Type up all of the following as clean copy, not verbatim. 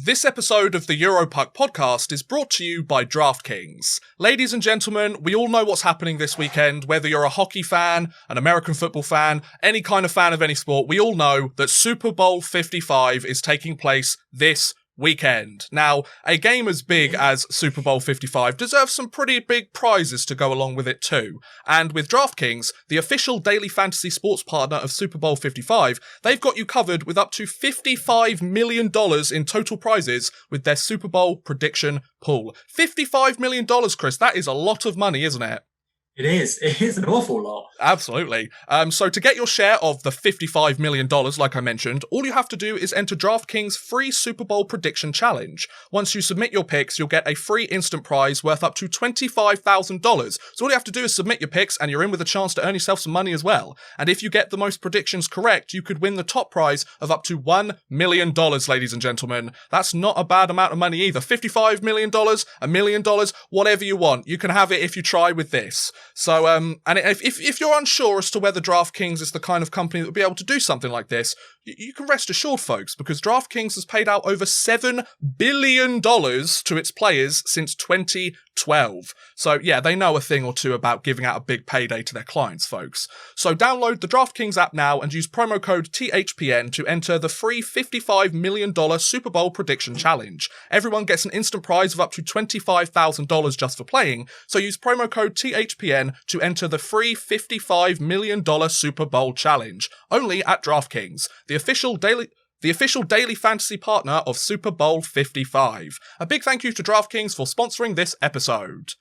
This episode of the Europuck podcast is brought to you by DraftKings. Ladies and gentlemen, we all know what's happening this weekend. Whether you're a hockey fan, an American football fan, any kind of fan of any sport, we all know that Super Bowl 55 is taking place this weekend. Now, a game as big as Super Bowl 55 deserves some pretty big prizes to go along with it too. And with DraftKings, the official daily fantasy sports partner of Super Bowl 55, they've got you covered with up to $55 million in total prizes with their Super Bowl prediction pool. $55 million, Chris, that is a lot of money, isn't it? It is. It is an awful lot. Absolutely. So to get your share of the $55 million, like I mentioned, all you have to do is enter DraftKings' free Super Bowl prediction challenge. Once you submit your picks, you'll get a free instant prize worth up to $25,000. So all you have to do is submit your picks and you're in with a chance to earn yourself some money as well. And if you get the most predictions correct, you could win the top prize of up to $1 million, ladies and gentlemen. That's not a bad amount of money either. $55 million, $1 million, whatever you want. You can have it if you try with this. So, and if you're unsure as to whether DraftKings is the kind of company that would be able to do something like this, you can rest assured, folks, because DraftKings has paid out over $7 billion to its players since 2012. So, yeah, they know a thing or two about giving out a big payday to their clients, folks. So download the DraftKings app now and use promo code THPN to enter the free $55 million Super Bowl prediction challenge. Everyone gets an instant prize of up to $25,000 just for playing, so use promo code THPN to enter the free $55 million Super Bowl challenge, only at DraftKings, the official daily fantasy partner of Super Bowl 55. A big thank you to DraftKings for sponsoring this episode.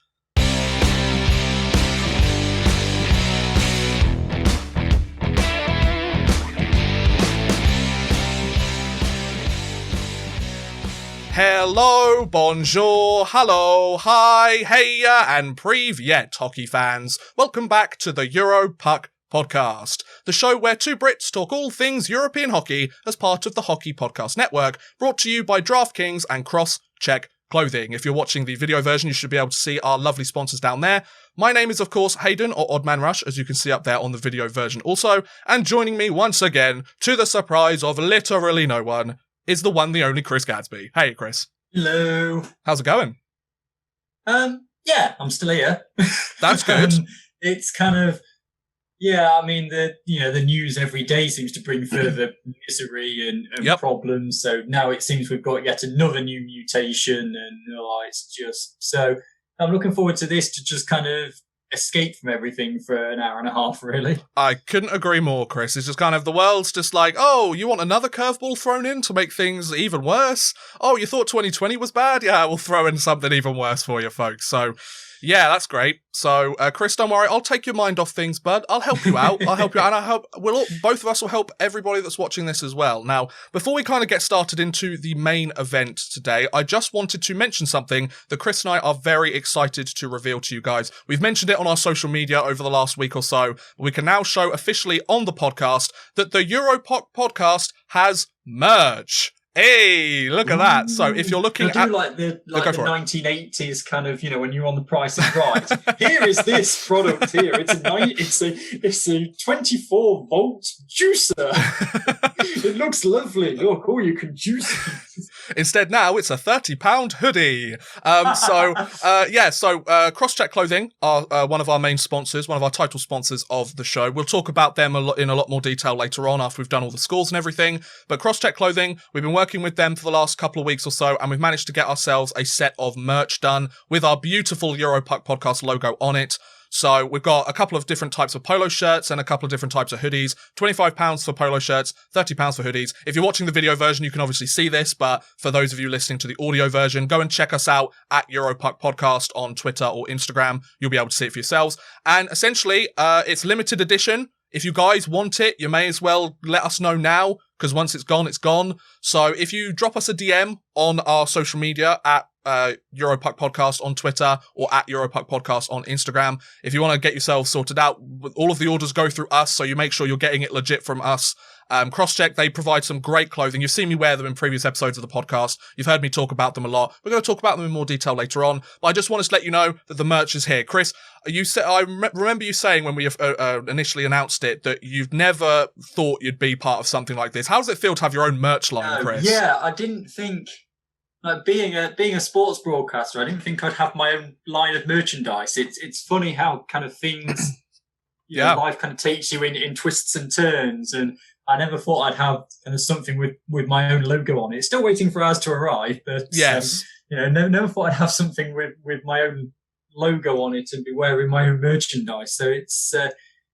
Hello, bonjour, hello, hi, heya, and privyet, hockey fans. Welcome back to the Europuck podcast, the show where two Brits talk all things European hockey as part of the Hockey Podcast Network, brought to you by DraftKings and Cross-Check Clothing. If you're watching the video version, you should be able to see our lovely sponsors down there. My name is, of course, Hayden, or Odd Man Rush, as you can see up there on the video version also, and joining me once again, to the surprise of literally no one, is the one, the only Chris Gadsby. Hey, Chris. Hello. How's it going? Yeah, I'm still here. That's good. It's kind of, yeah, I mean, the news every day seems to bring further misery and problems. So now it seems we've got yet another new mutation, and it's just, so I'm looking forward to this to just kind of escape from everything for an hour and a half, really. I couldn't agree more, Chris. It's just kind of, the world's just like, oh, you want another curveball thrown in to make things even worse? Oh, you thought 2020 was bad? Yeah, we'll throw in something even worse for you, folks. So, yeah, that's great. So, Chris, don't worry. I'll take your mind off things, bud. I'll help you out. And I hope both of us will help everybody that's watching this as well. Now, before we kind of get started into the main event today, I just wanted to mention something that Chris and I are very excited to reveal to you guys. We've mentioned it on our social media over the last week or so, but we can now show officially on the podcast that the Europuck podcast has merch. Hey, look at that. So if you're looking at like the 1980s kind of, when you're on The Price is Right. Here is this product here. It's a 24 volt juicer. It looks lovely. Look, you can juice it. Instead now it's a £30 hoodie. Cross-Check Clothing are one of our main sponsors, one of our title sponsors of the show. We'll talk about them in a lot more detail later on after we've done all the scores and everything. But Cross-Check Clothing, we've been working with them for the last couple of weeks or so, and we've managed to get ourselves a set of merch done with our beautiful Europuck podcast logo on it. So we've got a couple of different types of polo shirts and a couple of different types of hoodies. £25 for polo shirts, £30 for hoodies. If you're watching the video version, you can obviously see this, but for those of you listening to the audio version, go and check us out at Europuck Podcast on Twitter or Instagram. You'll be able to see it for yourselves. And essentially, it's limited edition. If you guys want it, you may as well let us know now, because once it's gone, it's gone. So if you drop us a DM on our social media at Europuck Podcast on Twitter or at Europuck Podcast on Instagram, if you want to get yourselves sorted out, all of the orders go through us, so you make sure you're getting it legit from us. Crosscheck, they provide some great clothing. You've seen me wear them in previous episodes of the podcast. You've heard me talk about them a lot. We're going to talk about them in more detail later on, but I just wanted to let you know that the merch is here. Chris, I remember you saying when we initially announced it that you've never thought you'd be part of something like this. How does it feel to have your own merch line, Chris? Yeah, I didn't think like being a sports broadcaster, I didn't think I'd have my own line of merchandise. It's funny how kind of things, life kind of takes you in twists and turns, and I never thought I'd have kind of something with my own logo on it. It's still waiting for ours to arrive, but yes, never thought I'd have something with my own logo on it and be wearing my own merchandise. So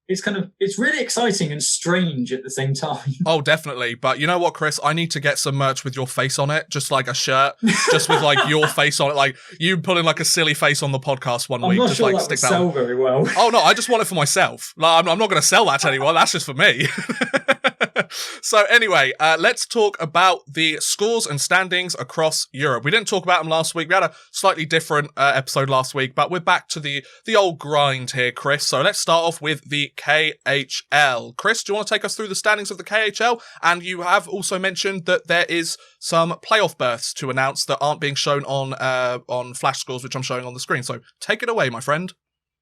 it's really exciting and strange at the same time. Oh, definitely. But you know what, Chris? I need to get some merch with your face on it, just like a shirt, just with like your face on it, like you pulling like a silly face on the podcast one week. I'm not just sure like that stick would that sell on. very well. Oh no, I just want it for myself. Like, I'm not going to sell that to anyone. That's just for me. So anyway, let's talk about the scores and standings across Europe. We didn't talk about them last week. We had a slightly different episode last week, but we're back to the old grind here, Chris. So let's start off with the KHL. Chris, do you want to take us through the standings of the KHL? And you have also mentioned that there is some playoff berths to announce that aren't being shown on flash scores, which I'm showing on the screen. So take it away, my friend.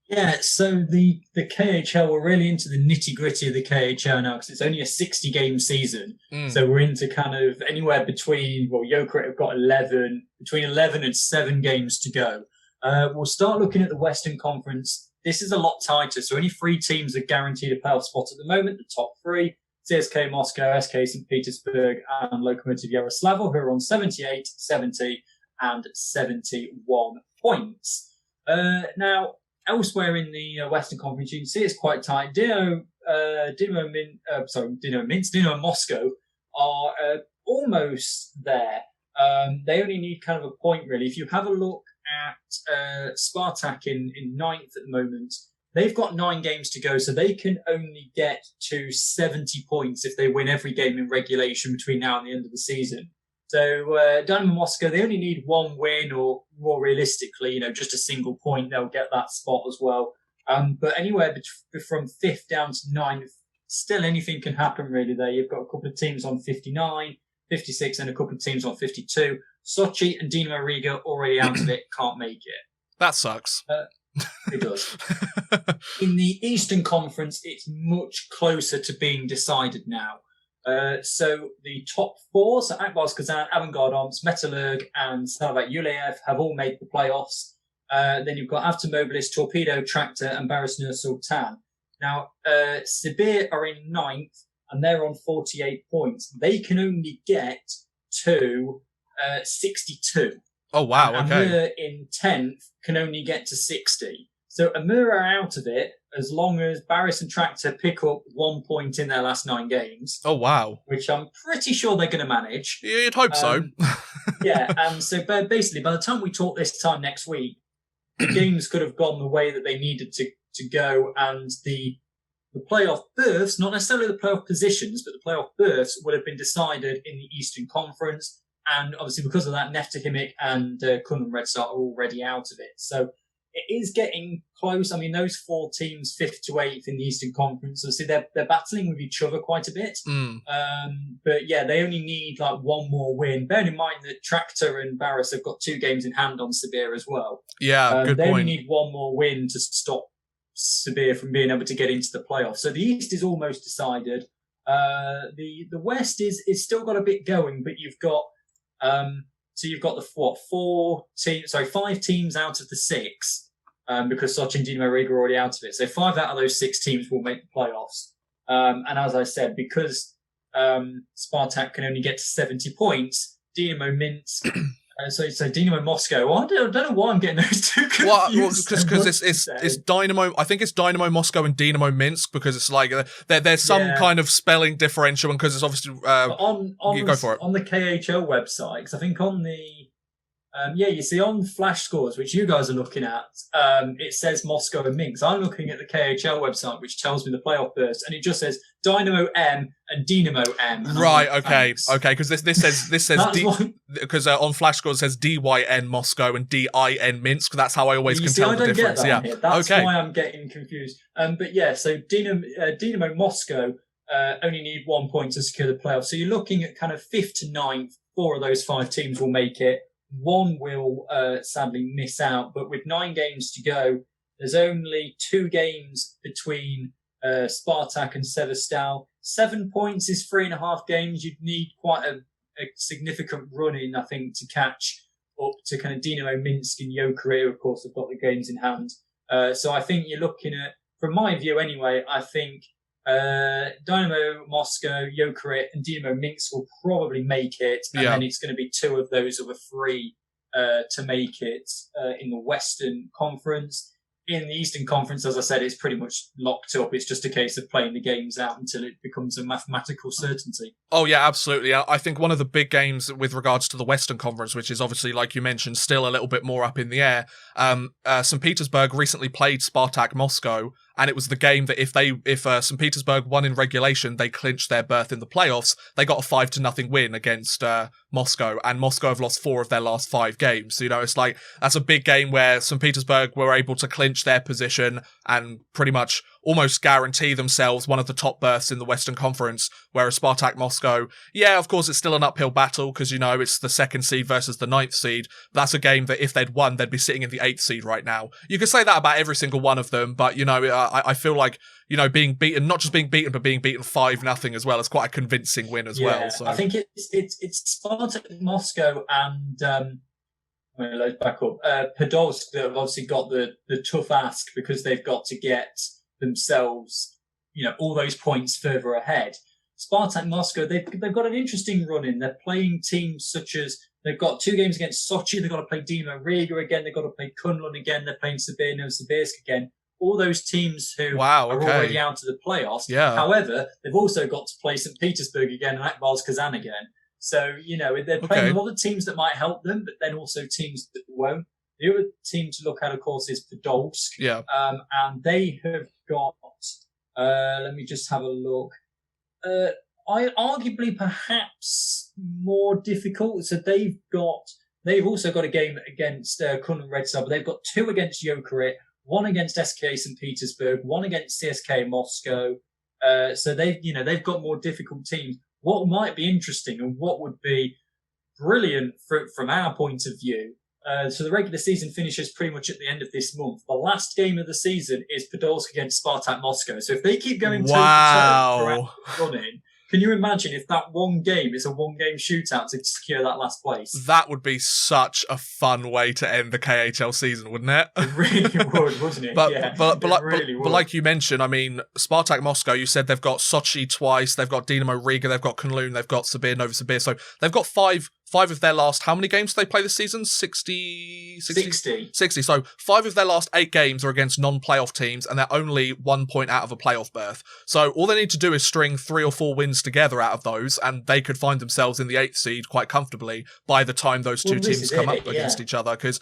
Yeah, so the KHL, we're really into the nitty-gritty of the KHL now because it's only a 60-game season. So we're into kind of anywhere between, Jokerit have got between 11 and 7 games to go. We'll start looking at the Western Conference. This is a lot tighter, so only 3 teams are guaranteed a playoff spot at the moment, the top 3. CSK Moscow, SK St. Petersburg, and Lokomotiv Yaroslavl, who are on 78, 70, and 71 points. Now, elsewhere in the Western Conference, you can see it's quite tight. Dinamo Moscow are almost there. They only need kind of a point, really. If you have a look at Spartak in 9th at the moment, they've got 9 games to go, so they can only get to 70 points if they win every game in regulation between now and the end of the season. So Dynamo Moscow, they only need 1 win, or more realistically, just a single point, they'll get that spot as well. But anywhere from 5th down to 9th, still anything can happen really there. You've got a couple of teams on 59, 56, and a couple of teams on 52. Sochi and Dinamo Riga already out of it, can't make it. That sucks. It does. In the Eastern Conference, it's much closer to being decided now. So the top 4, so Akbars Kazan, Avangard Omsk, Metalurg, and Salavat Yuleev have all made the playoffs. Then you've got Avtomobilist, Torpedo, Tractor, and Baris Nur Sultan. Now, Sibir are in 9th, and they're on 48 points. They can only get to 62. Oh, wow, and okay. Amur in 10th can only get to 60. So Amur are out of it as long as Baris and Tractor pick up 1 point in their last 9 games. Oh, wow. Which I'm pretty sure they're going to manage. You'd hope so. Yeah, and so basically, by the time we talk this time next week, the games could have gone the way that they needed to go, and the playoff berths, not necessarily the playoff positions, but the playoff berths would have been decided in the Eastern Conference. And obviously, because of that, Neftahimik and Kunlun Red Star are already out of it. So it is getting close. I mean, those 4 teams, 5th to 8th in the Eastern Conference, obviously they're battling with each other quite a bit. But yeah, they only need like 1 more win. Bearing in mind that Tractor and Baris have got 2 games in hand on Sibir as well. Yeah, good they point. only need 1 more win to stop Sibir from being able to get into the playoffs. So the East is almost decided. The West is still got a bit going, but you've got so you've got the 5 teams out of the 6. Because Sochi and Dinamo Riga are already out of it. So 5 out of those 6 teams will make the playoffs. And as I said, because Spartak can only get to 70 points, Dinamo Minsk, so Dinamo Moscow. Well, I don't know why I'm getting those 2 confused. Well, because it's Dynamo. I think it's Dynamo Moscow and Dinamo Minsk, because it's like there's some kind of spelling differential, and because it's obviously go for it. On the KHL website, because I think on the you see on Flash Scores, which you guys are looking at, it says Moscow and Minsk. I'm looking at the KHL website, which tells me the playoff berths, and it just says Dynamo M and Dynamo M. And right, like, okay, because this says because on Flash Scores it says DYN Moscow and DIN Minsk. That's how I always can tell the difference. Get that here. That's why I'm getting confused. But yeah, so Dynamo Moscow only need 1 point to secure the playoffs. So you're looking at kind of 5th to 9th. 4 of those 5 teams will make it. 1 will sadly miss out, but with 9 games to go, there's only 2 games between Spartak and Sevastopol. 7 points is 3.5 games. You'd need quite a significant run in, I think, to catch up to kind of Dynamo Minsk and Jokerit, of course, have got the games in hand. So I think you're looking at, from my view anyway, I think Dynamo Moscow, Jokerit, and Dynamo Minsk will probably make it, and then it's going to be two of those other three to make it in the Western Conference. In the Eastern Conference, as I said, it's pretty much locked up. It's just a case of playing the games out until it becomes a mathematical certainty. Oh, yeah, absolutely. I think one of the big games with regards to the Western Conference, which is obviously, like you mentioned, still a little bit more up in the air, St. Petersburg recently played Spartak Moscow, and it was the game that if St. Petersburg won in regulation, they clinched their berth in the playoffs. They got a 5-0 win against Moscow, and Moscow have lost 4 of their last 5 games. So, it's like, that's a big game where St. Petersburg were able to clinch their position and pretty much almost guarantee themselves one of the top berths in the Western Conference, whereas Spartak Moscow, yeah, of course, it's still an uphill battle because, it's the 2nd seed versus the 9th seed. That's a game that if they'd won, they'd be sitting in the 8th seed right now. You could say that about every single one of them, but, I feel like, being beaten, not just being beaten, but being beaten 5-0 as well is quite a convincing win as well. So I think it's Spartak Moscow and I'm going to load back up. Podolsk that have obviously got the tough ask because they've got to get themselves, all those points further ahead. Spartak Moscow, they've got an interesting run in. They're playing teams such as, they've got 2 games against Sochi, they've got to play Dynamo Riga again, they've got to play Kunlun again, they're playing Novosibirsk again. All those teams who are already out of the playoffs. Yeah. However, they've also got to play St. Petersburg again and Akbars Kazan again. So, they're playing a lot of teams that might help them, but then also teams that won't. The other team to look at, of course, is Podolsk. Yeah. And they have got, let me just have a look. Arguably perhaps more difficult. So they've also got a game against Kunlun Red Star, but they've got 2 against Jokerit, 1 against SK St. Petersburg, 1 against CSK Moscow. So they've got more difficult teams. What might be interesting and what would be brilliant from our point of view. So the regular season finishes pretty much at the end of this month. The last game of the season is Podolsk against Spartak Moscow. So if they keep going toe to toe throughout the running, can you imagine if that one game is a 1-game shootout to secure that last place? That would be such a fun way to end the KHL season, wouldn't it? It really would, wouldn't it? But like you mentioned, Spartak Moscow, you said they've got Sochi twice, they've got Dynamo Riga, they've got Kunlun, they've got Novosibirsk. So they've got 5 of their last, how many games do they play this season? 60. So 5 of their last 8 games are against non-playoff teams, and they're only 1 point out of a playoff berth. So all they need to do is string 3 or 4 wins together out of those, and they could find themselves in the 8th seed quite comfortably by the time those two teams come up against each other. Because,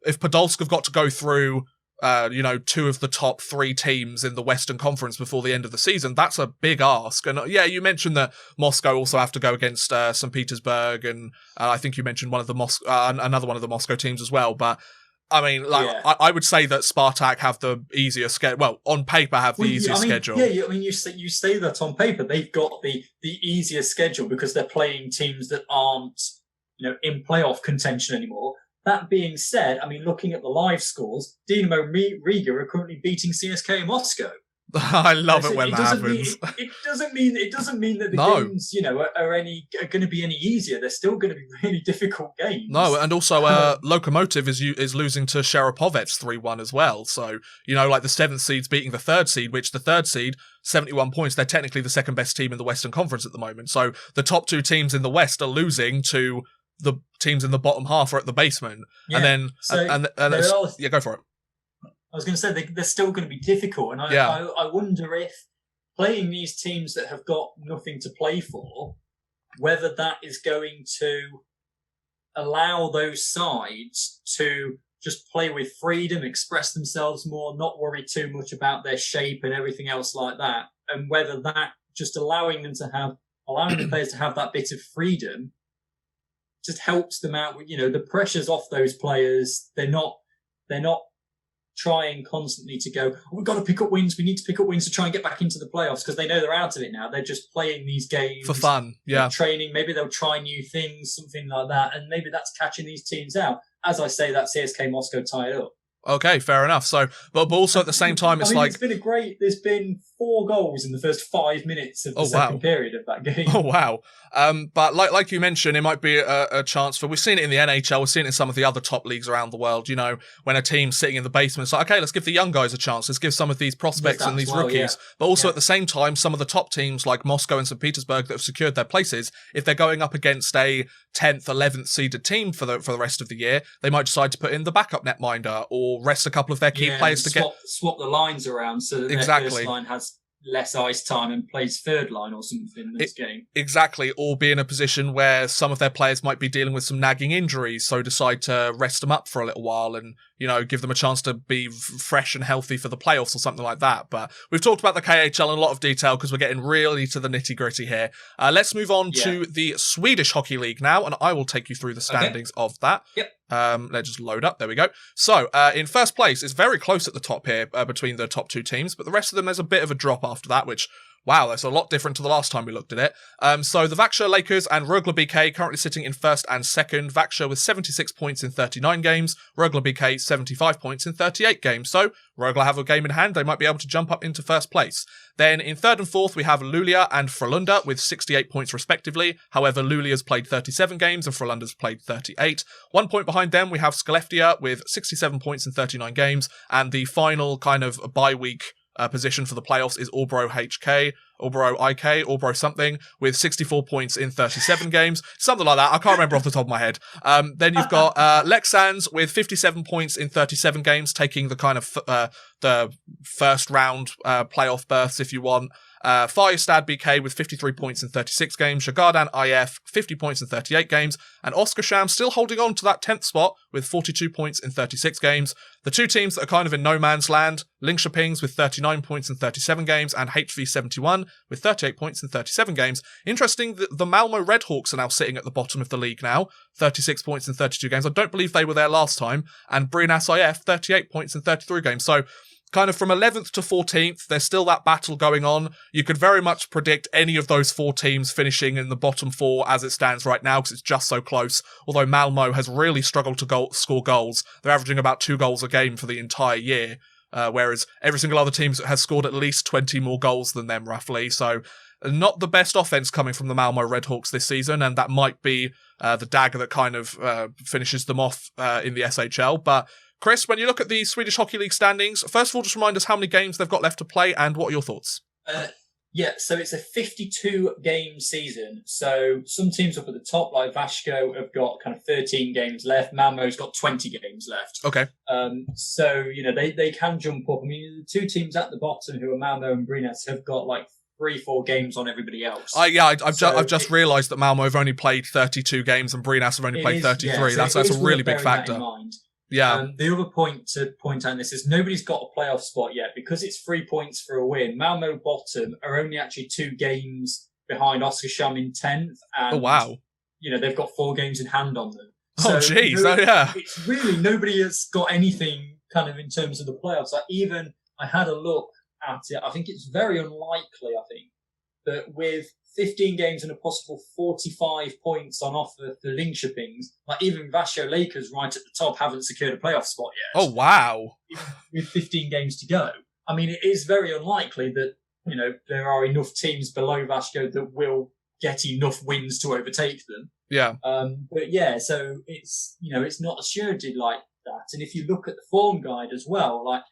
if Podolsk have got to go through 2 of the top 3 teams in the Western Conference before the end of the season, that's a big ask. And you mentioned that Moscow also have to go against St. Petersburg, and I think you mentioned another one of the Moscow teams as well. But I would say that Spartak have the easier schedule. Well, on paper, have the easier schedule. Yeah, you say that on paper, they've got the easier schedule because they're playing teams that aren't in playoff contention anymore. That being said, looking at the live scores, Dynamo Riga are currently beating CSK Moscow. I love it when that happens. It doesn't mean that the games, are going to be any easier. They're still going to be really difficult games. No, and also Lokomotiv is losing to Sharapovets 3-1 as well. So, the 7th seed's beating the 3rd seed, which the 3rd seed, 71 points, they're technically the 2nd best team in the Western Conference at the moment. So the top 2 teams in the West are losing to the teams in the bottom half are at the basement. Yeah. And then, go for it. I was going to say they're still going to be difficult, and I wonder if playing these teams that have got nothing to play for, whether that is going to allow those sides to just play with freedom, express themselves more, not worry too much about their shape and everything else like that, and whether that just allowing the players to have that bit of freedom just helps them out with, the pressure's off those players. They're not trying constantly to go, we've got to pick up wins. We need to pick up wins to try and get back into the playoffs because they know they're out of it now. They're just playing these games for fun. Yeah. Training. Maybe they'll try new things, something like that. And maybe that's catching these teams out. As I say, that CSK Moscow tied up. Okay, fair enough. So, but also at the same time, it's it's been there's been 4 goals in the first 5 minutes of the second period of that game. Oh, wow. But like you mentioned, it might be a chance for, we've seen it in the NHL, we've seen it in some of the other top leagues around the world, you know, when a team's sitting in the basement, it's like, okay, let's give the young guys a chance, let's give some of these prospects and these rookies, but also at the same time, some of the top teams like Moscow and St. Petersburg that have secured their places, if they're going up against a 10th, 11th seeded team for the rest of the year, they might decide to put in the backup netminder or rest a couple of their key players to swap the lines around so that their first line has less ice time and plays third line or something in this game. Exactly, or be in a position where some of their players might be dealing with some nagging injuries, so decide to rest them up for a little while and, you know, give them a chance to be fresh and healthy for the playoffs or something like that. But we've talked about the KHL in a lot of detail because we're getting really to the nitty-gritty here. Let's move on to the Swedish Hockey League now, and I will take you through the standings of that. Yep. Let's just load up. There we go. So, in first place, it's very close at the top here between the top 2 teams, but the rest of them, there's a bit of a drop after that, which, wow, that's a lot different to the last time we looked at it. So, the Växjö Lakers and Rögle BK currently sitting in first and second. Växjö with 76 points in 39 games. Rögle BK 75 points in 38 games. So, Rögle have a game in hand. They might be able to jump up into first place. Then in third and fourth, we have Luleå and Frölunda with 68 points respectively. However, Luleå's played 37 games and Frölunda's played 38. 1 point behind them, we have Skellefteå with 67 points in 39 games. And the final kind of bye week position for the playoffs is Åbro something, with 64 points in 37 games. Something like that. I can't remember off the top of my head. Then you've got Leksands with 57 points in 37 games, taking the kind of the first round playoff berths, if you want. Färjestad BK with 53 points in 36 games, Djurgården IF 50 points in 38 games, and Oskarshamn still holding on to that 10th spot with 42 points in 36 games. The 2 teams that are kind of in no man's land, Linköpings with 39 points in 37 games, and HV 71 with 38 points in 37 games. Interesting that the Malmö Redhawks are now sitting at the bottom of the league now, 36 points in 32 games. I don't believe they were there last time, and Brynäs IF 38 points in 33 games. So, kind of from 11th to 14th, there's still that battle going on. You could very much predict any of those 4 teams finishing in the bottom 4 as it stands right now because it's just so close. Although Malmö has really struggled to score goals. They're averaging about 2 goals a game for the entire year, whereas every single other team has scored at least 20 more goals than them, roughly. So not the best offense coming from the Malmö Redhawks this season, and that might be the dagger that kind of finishes them off in the SHL. But Chris, when you look at the Swedish Hockey League standings, first of all, just remind us how many games they've got left to play and what are your thoughts? So it's a 52-game season. So some teams up at the top, like Växjö, have got kind of 13 games left. Malmö's got 20 games left. Okay. So, you know, they can jump up. I mean, the 2 teams at the bottom, who are Malmö and Brynäs, have got like 3-4 games on everybody else. I've just realised that Malmö have only played 32 games and Brynäs have only played 33. That's a really big factor. Yeah. The other point to point out in this is nobody's got a playoff spot yet because it's 3 points for a win. Malmö bottom are only actually 2 games behind Oskarshamn in 10th. And, oh, wow. You know, they've got 4 games in hand on them. So, yeah. It's really, nobody has got anything kind of in terms of the playoffs. I had a look at it. I think it's very unlikely, that with 15 games and a possible 45 points on offer for Linköpings, like even Växjö Lakers right at the top haven't secured a playoff spot yet. Oh, wow. With 15 games to go. I mean, it is very unlikely that, you know, there are enough teams below Växjö that will get enough wins to overtake them. Yeah. But yeah, so it's, you know, it's not assured like that. And if you look at the form guide as well, like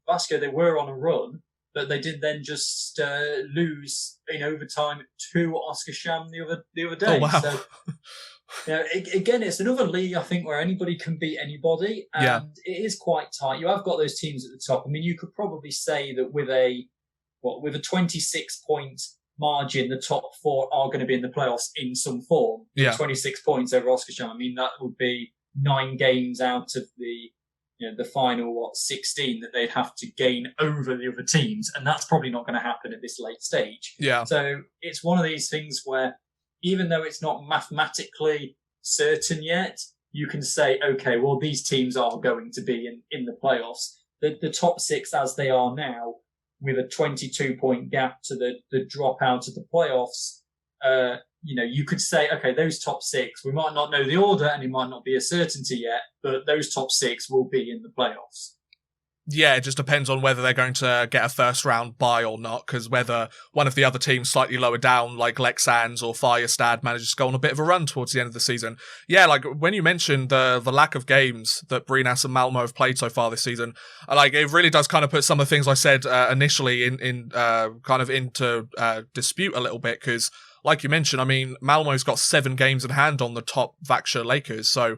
Växjö, they were on a run, but they did then just lose in overtime to Oskarshamn the other day. Oh, wow. So, you know, again, it's another league, I think, where anybody can beat anybody. And it is quite tight. You have got those teams at the top. I mean, you could probably say that with a 26-point margin, the top 4 are going to be in the playoffs in some form. Yeah. 26 points over Oskarshamn. I mean, that would be 9 games out of the, you know, the final 16 that they'd have to gain over the other teams, and that's probably not going to happen at this late stage. Yeah. So it's one of these things where, even though it's not mathematically certain yet, you can say, okay, well, these teams are going to be in the playoffs. The top 6 as they are now, with a 22-point gap to the drop out of the playoffs, you could say, okay, those top 6, we might not know the order and it might not be a certainty yet, but those top 6 will be in the playoffs. Yeah, it just depends on whether they're going to get a first round bye or not, because whether one of the other teams slightly lower down, like Lexans or Firestad, manages to go on a bit of a run towards the end of the season. Yeah, like when you mentioned the lack of games that Brinas and Malmo have played so far this season, like it really does kind of put some of the things I said initially in kind of into dispute a little bit, because like you mentioned, I mean, Malmo's got 7 games in hand on the top Vaksha Lakers. So,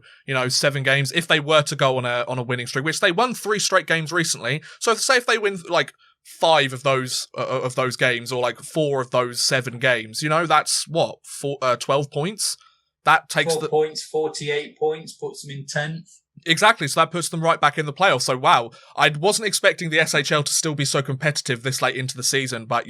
7 games. If they were to go on a winning streak, which they won 3 straight games recently. So say if they win like 5 of those games, or like 4 of those 7 games, that's what, 12 points? That takes 12 points, 48 points, puts them in 10th. Exactly, so that puts them right back in the playoffs. So wow, I wasn't expecting the SHL to still be so competitive this late into the season, but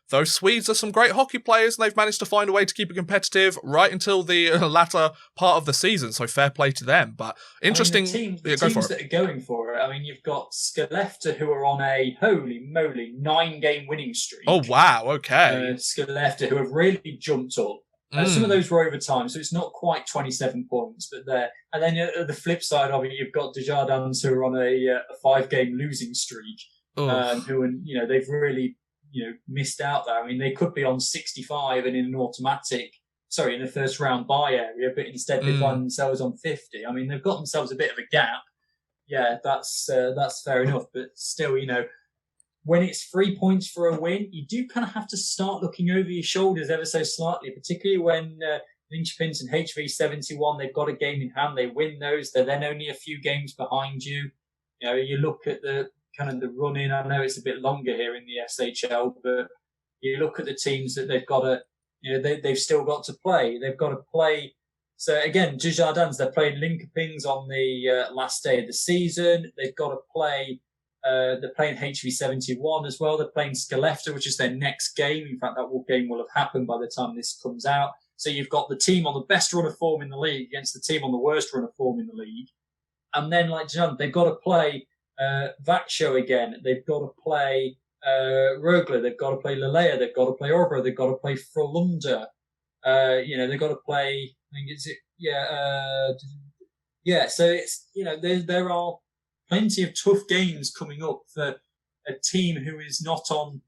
those Swedes are some great hockey players, and they've managed to find a way to keep it competitive right until the latter part of the season, so fair play to them. But interesting. The teams that are going for it, I mean, you've got Skellefteå, who are on a, holy moly, 9-game winning streak. Oh, wow, okay. Skellefteå, who have really jumped up. Some of those were overtime, so it's not quite 27 points, but there. And then at the flip side of it, you've got Desjardins, who are on a 5-game losing streak, who are, they've really, missed out there. I mean, they could be on 65 and in a first round bye area, but instead they find themselves on 50. I mean, they've got themselves a bit of a gap. Yeah, that's fair enough, but still, when it's 3 points for a win, you do kind of have to start looking over your shoulders ever so slightly, particularly when Linköpings and HV71, they've got a game in hand, they win those, they're then only a few games behind you. You look at the kind of the run-in, I know it's a bit longer here in the SHL, but you look at the teams that they've got to, they've still got to play. They've got to play. So again, Desjardins, they're playing Linköpings on the last day of the season. They've got to play. They're playing HV71 as well. They're playing Skellefteå, which is their next game. In fact, that game will have happened by the time this comes out. So you've got the team on the best run of form in the league against the team on the worst run of form in the league. And then, like John, they've got to play Vaksho again. They've got to play Rögle. They've got to play Lelea. They've got to play Orbro. They've got to play Frölunda. They've got to play. I think it's So it's there are plenty of tough games coming up for a team who is not on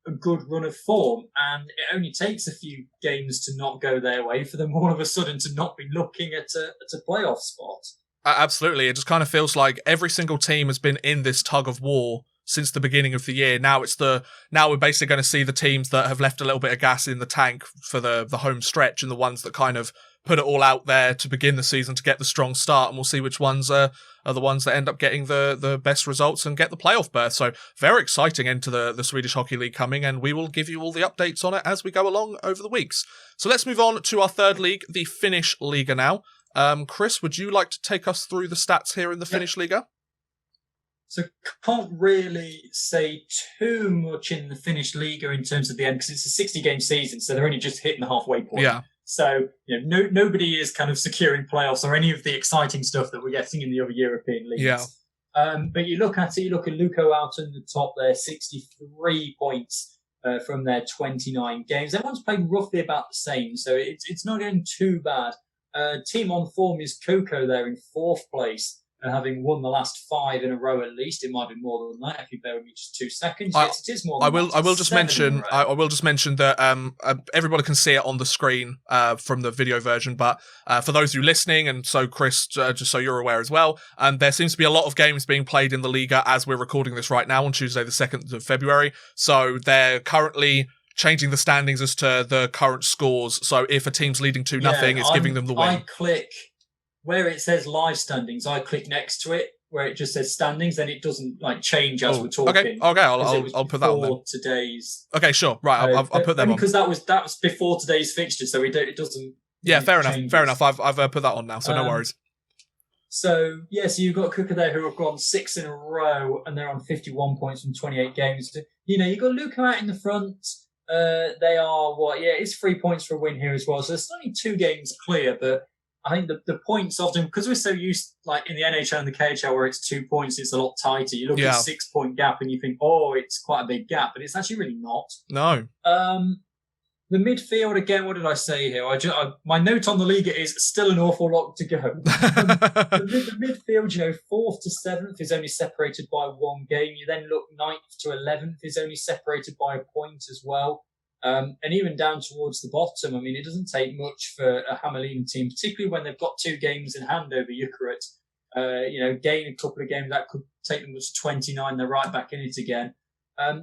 a good run of form, and it only takes a few games to not go their way for them all of a sudden to not be looking at a playoff spot. Absolutely. It just kind of feels like every single team has been in this tug of war since the beginning of the year. Now we're basically going to see the teams that have left a little bit of gas in the tank for the home stretch, and the ones that kind of put it all out there to begin the season to get the strong start, and we'll see which ones are the ones that end up getting the best results and get the playoff berth. So very exciting end to the Swedish Hockey League coming, and we will give you all the updates on it as we go along over the weeks. So let's move on to our third league, the Finnish Liga now. Chris, would you like to take us through the stats here in the Finnish Liga? So can't really say too much in the Finnish Liga in terms of the end, because it's a 60-game season, so they're only just hitting the halfway point. Yeah. So nobody is kind of securing playoffs or any of the exciting stuff that we're getting in the other European leagues. Yeah. But you look at Lukko out on the top there, 63 points from their 29 games. Everyone's played roughly about the same, so it's not going too bad. Team on form is Coco there in 4th place, having won the last 5 in a row at least. It might be more than that if you bear with me just 2 seconds. Yes, it is more than that. I will just mention that everybody can see it on the screen from the video version, but for those of you listening, and so Chris, just so you're aware as well, there seems to be a lot of games being played in the Liga as we're recording this right now on Tuesday the 2nd of February. So they're currently changing the standings as to the current scores. So if a team's leading 2-0, it's giving them the win. I click where it says live standings. I click next to it where it just says standings. Then it doesn't change as we're talking. Okay. I'll put that on then. Today's. Okay, sure. Right, I'll put them on because that was before today's fixture, so it doesn't. Yeah, fair enough. I've put that on now, so no worries. So you've got Kuka there who have gone 6 in a row, and they're on 51 points from 28 games. You've got Luka out in the front. They are it's 3 points for a win here as well. So there's only 2 games clear, but I think the points often, because we're so used, like in the NHL and the KHL where it's 2 points, it's a lot tighter. You look at a 6-point gap and you think, it's quite a big gap, but it's actually really not. No. The midfield, again, what did I say here? My note on the league is still an awful lot to go. The midfield, 4th to 7th is only separated by one game. You then look 9th to 11th is only separated by a point as well. And even down towards the bottom, it doesn't take much for a Hamelin team, particularly when they've got 2 games in hand over Jukurit. Gain a couple of games, that could take them to 29. They're right back in it again.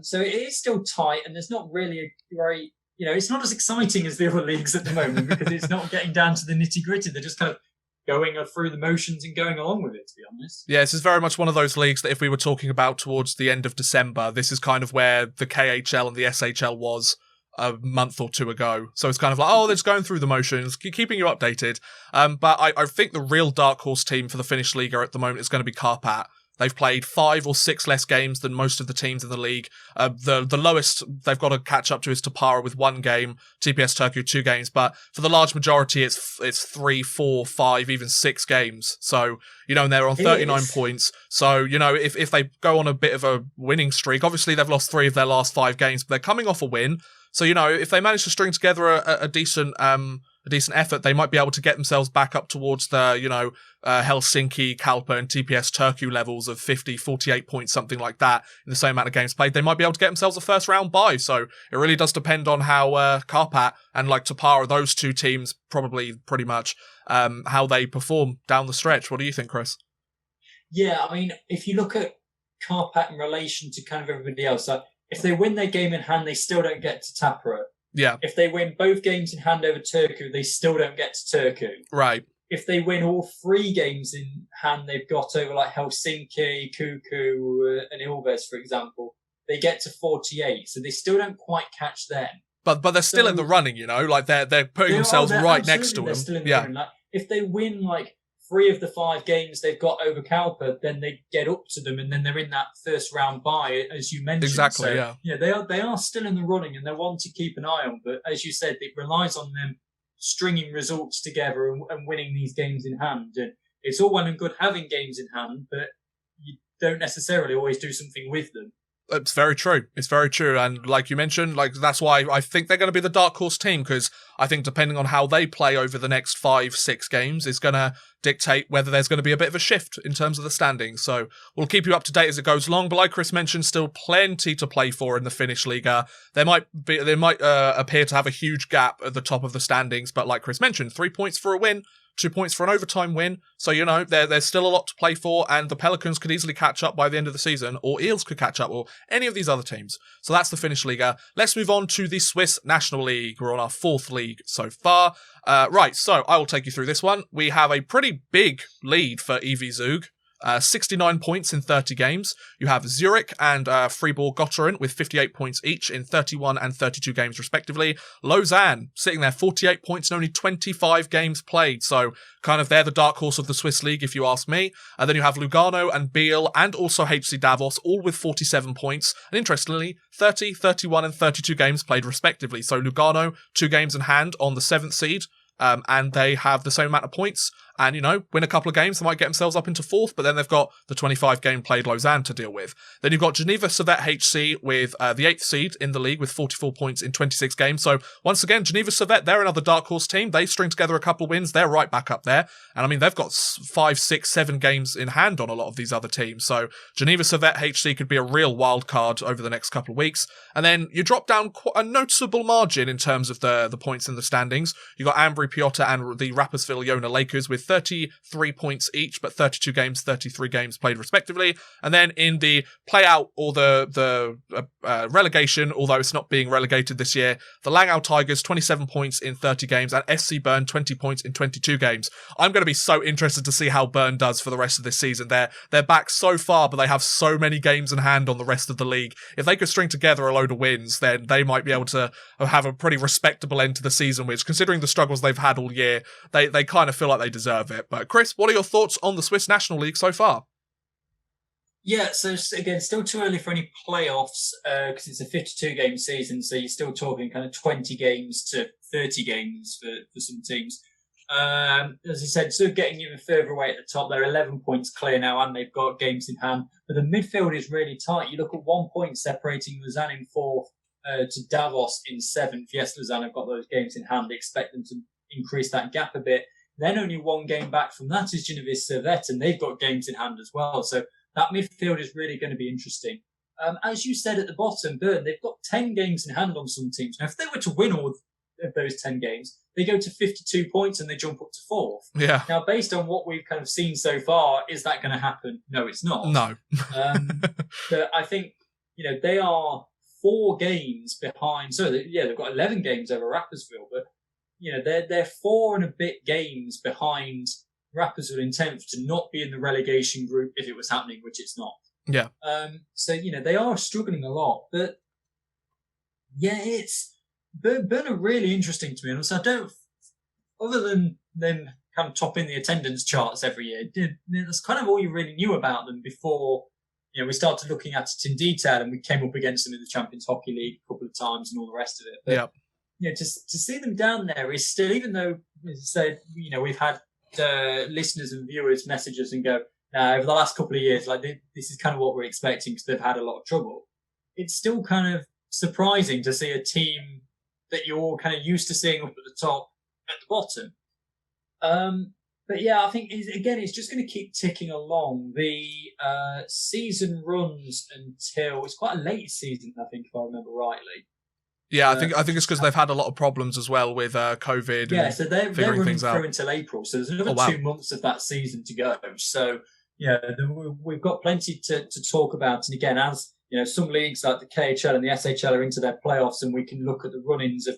So it is still tight, and there's not really a great... it's not as exciting as the other leagues at the moment because it's not getting down to the nitty-gritty. They're just kind of going through the motions and going along with it, to be honest. Yeah, this is very much one of those leagues that if we were talking about towards the end of December, this is kind of where the KHL and the SHL was a month or two ago. So it's kind of like, they're just going through the motions, keeping you updated. But I think the real dark horse team for the Finnish Liga at the moment is going to be Karpat. They've played 5 or 6 less games than most of the teams in the league. The lowest they've got to catch up to is Tapara with 1 game, TPS Turku 2 games. But for the large majority, it's 3, 4, 5, even 6 games. So, and they're on 39 points. So, if they go on a bit of a winning streak, obviously they've lost 3 of their last 5 games, but they're coming off a win. So, if they manage to string together a decent effort, they might be able to get themselves back up towards the, Helsinki, Kalpa and TPS Turku levels of 50, 48 points, something like that, in the same amount of games played. They might be able to get themselves a first round bye. So it really does depend on how Karpat and Tapara, those 2 teams, probably pretty much, how they perform down the stretch. What do you think, Chris? Yeah, if you look at Karpat in relation to kind of everybody else, if they win their game in hand, they still don't get to Tapara. Yeah. If they win both games in hand over Turku, they still don't get to Turku. Right. If they win all 3 games in hand they've got over like Helsinki, Kuku and Ilves, for example, they get to 48. So they still don't quite catch them. But they're still in the running, they're putting themselves right next to them. Still in the running. If they win 3 of the 5 games they've got over Kalpa, then they get up to them, and then they're in that first round bye, as you mentioned. Exactly, so, they are still in the running, and they're one to keep an eye on. But as you said, it relies on them stringing results together and winning these games in hand. And it's all well and good having games in hand, but you don't necessarily always do something with them. It's very true. It's very true. And like you mentioned, that's why I think they're going to be the dark horse team, because I think depending on how they play over the next 5, 6 games is going to dictate whether there's going to be a bit of a shift in terms of the standings. So we'll keep you up to date as it goes along. But like Chris mentioned, still plenty to play for in the Finnish Liga. They might appear to have a huge gap at the top of the standings. But like Chris mentioned, 3 points for a win, 2 points for an overtime win. So, there's still a lot to play for, and the Pelicans could easily catch up by the end of the season, or Eels could catch up, or any of these other teams. So that's the Finnish Liga. Let's move on to the Swiss National League. We're on our 4th league so far. Right, so I will take you through this one. We have a pretty big lead for EV Zug. 69 points in 30 games. You have Zurich and Fribourg Gotteron with 58 points each in 31 and 32 games respectively. Lausanne sitting there 48 points in only 25 games played. So kind of they're the dark horse of the Swiss League if you ask me. And then you have Lugano and Biel and also HC Davos all with 47 points. And interestingly, 30, 31 and 32 games played respectively. So Lugano 2 games in hand on the 7th seed. And they have the same amount of points. And, win a couple of games, they might get themselves up into 4th, but then they've got the 25 game played Lausanne to deal with. Then you've got Geneva Servette HC with the 8th seed in the league with 44 points in 26 games. So once again, Geneva Servette, they're another dark horse team. They string together a couple of wins. They're right back up there. And they've got 5, 6, 7 games in hand on a lot of these other teams. So Geneva Servette HC could be a real wild card over the next couple of weeks. And then you drop down quite a noticeable margin in terms of the points in the standings. You've got Ambry Piotta and the Rapperswil Jona Lakers with 33 points each, but 32 games, 33 games played respectively. And then in the play-out or the relegation, although it's not being relegated this year, the Langau Tigers, 27 points in 30 games, and SC Bern, 20 points in 22 games. I'm going to be so interested to see how Bern does for the rest of this season. They're back so far, but they have so many games in hand on the rest of the league. If they could string together a load of wins, then they might be able to have a pretty respectable end to the season, which, considering the struggles they've had all year, they kind of feel like they deserve it. But Chris, what are your thoughts on the Swiss National League so far? Yeah, so again, still too early for any playoffs because it's a 52 game season, so you're still talking kind of 20 games to 30 games for some teams. As I said, still getting even further away at the top. They're 11 points clear now, and they've got games in hand. But the midfield is really tight. You look at 1 point separating Lausanne in 4th to Davos in 7th. Yes, Lausanne have got those games in hand. They expect them to increase that gap a bit. Then only one game back from that is Genevieve Servette, and they've got games in hand as well. So that midfield is really going to be interesting. As you said at the bottom, Bern, they've got 10 games in hand on some teams. Now, if they were to win all of those 10 games, they go to 52 points and they jump up to 4th. Yeah. Now, based on what we've kind of seen so far, is that going to happen? No, it's not. No. But I think, they are 4 games behind. So, they've got 11 games over Rapperswil, but, they're 4 and a bit games behind Rapperswil in 10th to not be in the relegation group if it was happening, which it's not. Yeah. So, they are struggling a lot, but Bern are really interesting to me. And so I don't, other than them kind of topping the attendance charts every year, that's kind of all you really knew about them before, we started looking at it in detail and we came up against them in the Champions Hockey League a couple of times and all the rest of it. But, to see them down there is still, even though, as I said, we've had listeners and viewers message us and go, over the last couple of years, this is kind of what we're expecting because they've had a lot of trouble. It's still kind of surprising to see a team that you're all kind of used to seeing up at the top at the bottom. But yeah, I think it's just going to keep ticking along. The season runs until it's quite a late season, I think, if I remember rightly. Yeah, I think it's because they've had a lot of problems as well with COVID. Yeah, so they're running things through out until April. So there's another 2 months of that season to go. So yeah, we've got plenty to talk about. And again, as some leagues like the KHL and the SHL are into their playoffs, and we can look at the run-ins of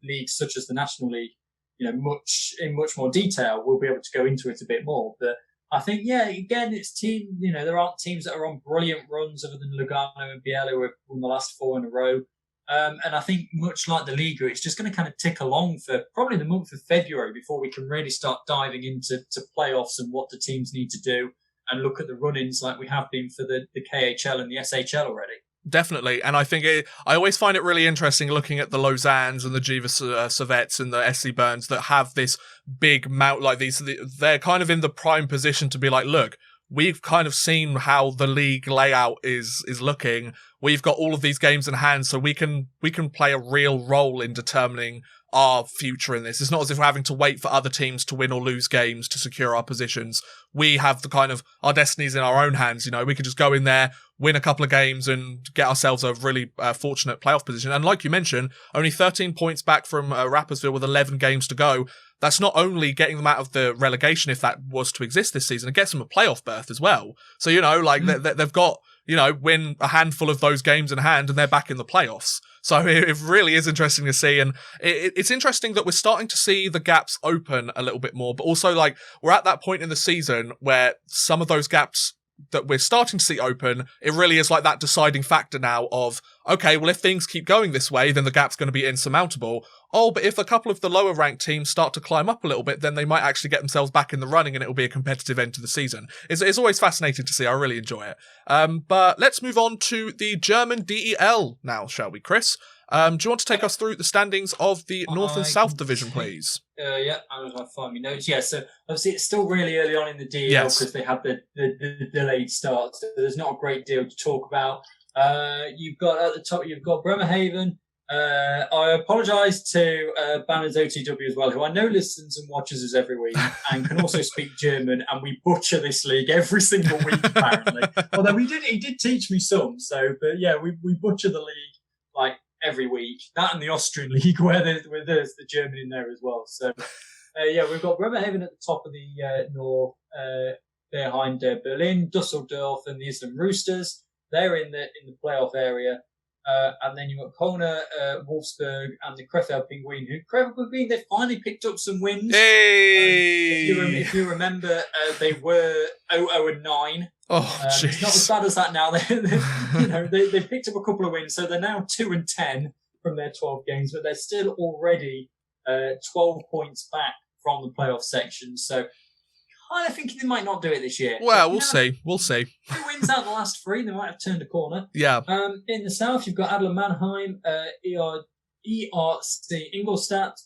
leagues such as the National League, much more detail. We'll be able to go into it a bit more. But I think, again, it's team. There aren't teams that are on brilliant runs other than Lugano and Biella who have won the last 4 in a row. And I think much like the Liga, it's just going to kind of tick along for probably the month of February before we can really start diving into playoffs and what the teams need to do and look at the run-ins like we have been for the KHL and the SHL already. Definitely. And I think I always find it really interesting looking at the Lausannes and the Jiva Servettes and the SC Burns that have this big mount like these. They're kind of in the prime position to be like, look, we've kind of seen how the league layout is looking. We've got all of these games in hand, so we can play a real role in determining our future in this. It's not as if we're having to wait for other teams to win or lose games to secure our positions. We have the kind of our destinies in our own hands. We could just go in there, win a couple of games and get ourselves a really fortunate playoff position. And like you mentioned, only 13 points back from Rapperswil with 11 games to go. That's not only getting them out of the relegation if that was to exist this season, it gets them a playoff berth as well. So, they've got, win a handful of those games in hand and they're back in the playoffs. So it really is interesting to see. And it's interesting that we're starting to see the gaps open a little bit more, but also we're at that point in the season where some of those gaps that we're starting to see open, it really is like that deciding factor now of, okay, well, if things keep going this way, then the gap's going to be insurmountable. Oh, but if a couple of the lower ranked teams start to climb up a little bit, then they might actually get themselves back in the running and it'll be a competitive end to the season. It's always fascinating to see. I really enjoy it. But let's move on to the German DEL now, shall we, Chris? Do you want to take us through the standings of the North and South Division, please? Yeah, I was going to find my notes. Yeah, so obviously it's still really early on in the DEL because they had the delayed start. So there's not a great deal to talk about. You've got at the top, you've got Bremerhaven. I apologise to Banners OTW as well, who I know listens and watches us every week and can also speak German, and we butcher this league every single week apparently. Although he did teach me some. So, but yeah, we butcher the league every week. That and the Austrian league where there's the German in there as well. So we've got Bremerhaven at the top of the north, behind Berlin, Dusseldorf, and the Islam Roosters. They're in the playoff area. And then you've got Kölner, Wolfsburg, and the Krefeld Penguin. They finally picked up some wins. Hey! If you remember, they were 0-9. Oh, jeez. It's not as bad as that now. They picked up a couple of wins, so they're now 2-10 from their 12 games, but they're still already 12 points back from the playoff section. So kind of thinking they might not do it this year. Well, we'll see. We'll see. 2 wins out of the last 3. They might have turned a corner. Yeah. In the south, you've got Adler Mannheim, ERC Ingolstadt,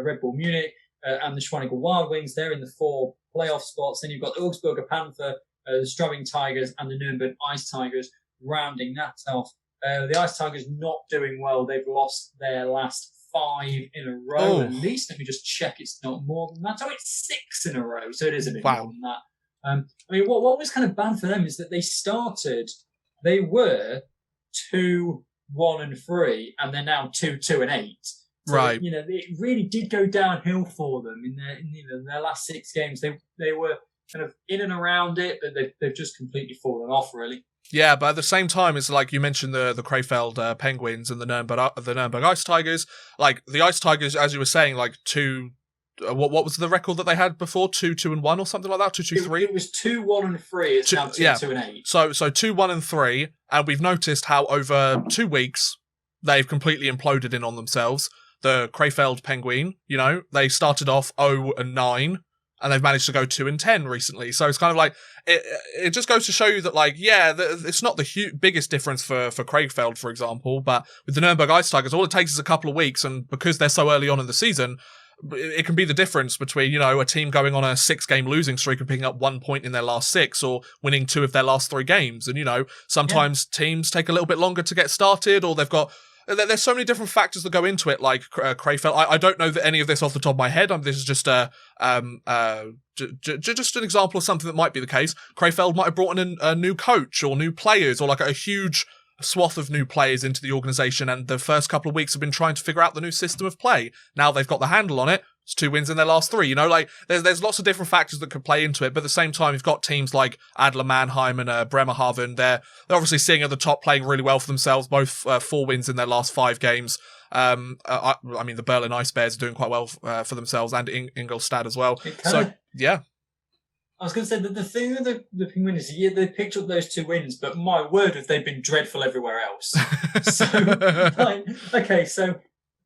Red Bull Munich, and the Schwenninger Wild Wings. They're in the 4 playoff spots. Then you've got the Augsburger Panther, the Straubing Tigers, and the Nuremberg Ice Tigers rounding that off. The Ice Tigers not doing well. They've lost their last 5 in a row. At least, let me just check. It's not more than that. Oh, it's 6 in a row. So it is a bit more than that. I mean, what was kind of bad for them is that they were 2-1-3, and they're now 2-2-8. So, right. It really did go downhill for them in their last 6 games. They were kind of in and around it, but they've just completely fallen off, really. Yeah, but at the same time, it's like you mentioned the Krefeld Penguins and the Nuremberg Ice Tigers. Like the Ice Tigers, as you were saying, like what was the record that they had before? 2-2-1 or something like that? 2-2-3? It was 2-1-3. It's now 2-2-8. So 2-1-3, and we've noticed how over 2 weeks they've completely imploded in on themselves. The Krefeld Penguin, they started off 0-9. And they've managed to go 2-10 recently. So it's kind of like, it just goes to show you that, like, it's not the biggest difference for Krefeld, for example, but with the Nuremberg Ice Tigers, all it takes is a couple of weeks, and because they're so early on in the season, it can be the difference between, a team going on a 6-game losing streak and picking up 1 point in their last 6, or winning 2 of their last 3 games. And, sometimes teams take a little bit longer to get started, or there's so many different factors that go into it, like Krefeld. I don't know that any of this off the top of my head. This is just just an example of something that might be the case. Krefeld might have brought in a new coach or new players, or like a huge swath of new players into the organisation, and the first couple of weeks have been trying to figure out the new system of play. Now they've got the handle on it. It's 2 wins in their last 3. Like there's lots of different factors that could play into it. But at the same time, you've got teams like Adler Mannheim and Bremerhaven. They're obviously sitting at the top, playing really well for themselves. Both 4 wins in their last 5 games. I mean, the Berlin Ice Bears are doing quite well for themselves, and Ingolstadt as well. Yeah. I was going to say that the thing with the Penguins is, they picked up those 2 wins, but my word, have they been dreadful everywhere else. So,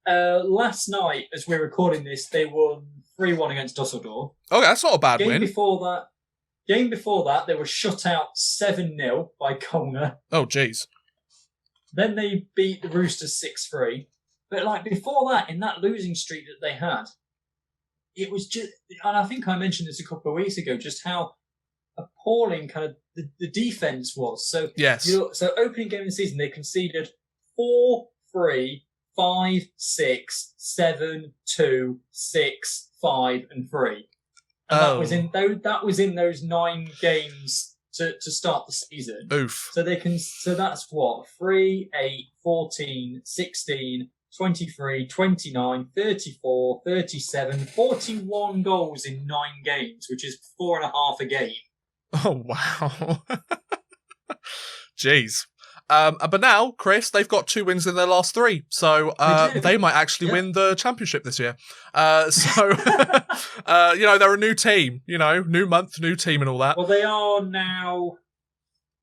last night, as we're recording this, they won 3-1 against Dusseldorf. Okay, that's not a bad win. Game before that, they were shut out 7-0 by Kolner. Oh, jeez. Then they beat the Roosters 6-3. But before that, in that losing streak that they had, it was just, and I think I mentioned this a couple of weeks ago, just how appalling kind of the defense was. So yes. So opening game of the season, they conceded 4-3, 5-6, 7-2, 6-5, and 3. And that was in those 9 games to start the season. Oof. So that's what? 3, 8, 14, 16, 23, 29, 34, 37, 41 goals in 9 games, which is 4.5 a game. Oh, wow. Jeez. But now, Chris, they've got 2 wins in their last 3, so they might actually win the championship this year. They're a new team, new month, new team and all that. Well, they are now,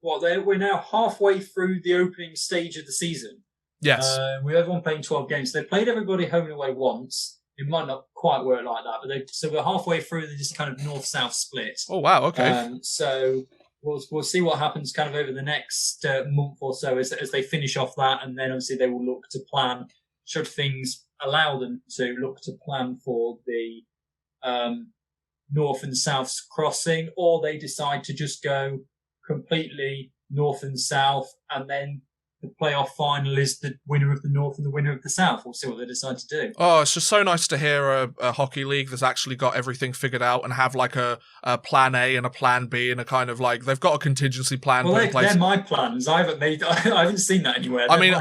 we're now halfway through the opening stage of the season. Yes. We have everyone playing 12 games. They played everybody home and away once. It might not quite work like that, but so we're halfway through this kind of north-south split. Oh, wow, okay. So we'll see what happens kind of over the next month or so as they finish off that, and then obviously they will look to plan, should things allow them to, look to plan for the north and south crossing, or they decide to just go completely north and south, and then the playoff final is the winner of the North and the winner of the South. We'll see what they decide to do. Oh, it's just so nice to hear a hockey league that's actually got everything figured out and have like a plan A and a plan B and a kind of like they've got a contingency plan put in place. They're my plans. I haven't seen that anywhere. I mean,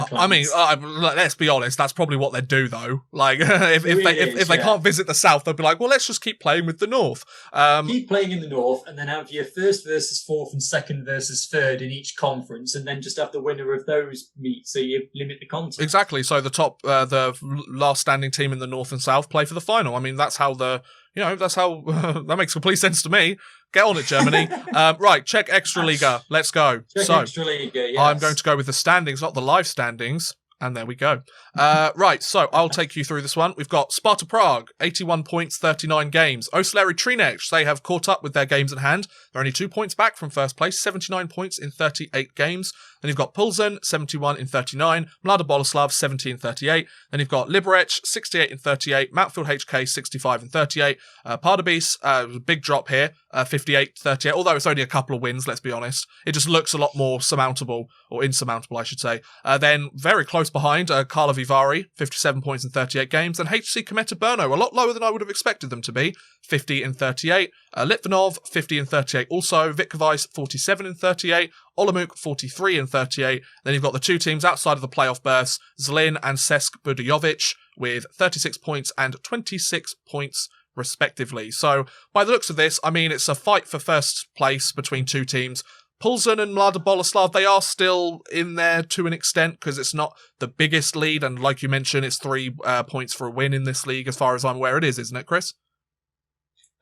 let's be honest. That's probably what they'd do though. Like if they can't visit the South, they'll be like, well, let's just keep playing with the North. Keep playing in the North, and then have your first versus fourth and second versus third in each conference, and then just have the winner of those meet, so you limit the content. Exactly. So the last standing team in the North and South play for the final. I mean, that's how that makes complete sense to me. Get on it, Germany. Right, check Extraliga. Let's go. Check Extraliga, yes. I'm going to go with the standings, not the live standings. And there we go. Right, so I'll take you through this one. We've got Sparta Prague, 81 points, 39 games. Oslary Trinec, they have caught up with their games in hand. They're only 2 points back from first place, 79 points in 38 games. Then you've got Pulzen, 71 in 39. Mlada Boleslav, 70 in 38. Then you've got Liberec, 68 in 38. Mountfield HK, 65 in 38. Pardubice, big drop here, 58 38. Although it's only a couple of wins, let's be honest. It just looks a lot more surmountable, or insurmountable, I should say. Then very close behind, Carla Vivari, 57 points in 38 games. And HC Cometa Brno, a lot lower than I would have expected them to be, 50 in 38. Litvinov, 50 in 38 also. Vitkovice, 47 in 38. Olomouc, 43 in 38. Then you've got the two teams outside of the playoff berths, Zlin and Cesk Budojovic, with 36 points and 26 points respectively. So, by the looks of this, I mean, it's a fight for first place between two teams. Pulzen and Mlada Boleslav, they are still in there to an extent because it's not the biggest lead, and like you mentioned, it's 3 points for a win in this league, as far as I'm aware it is, isn't it, Chris?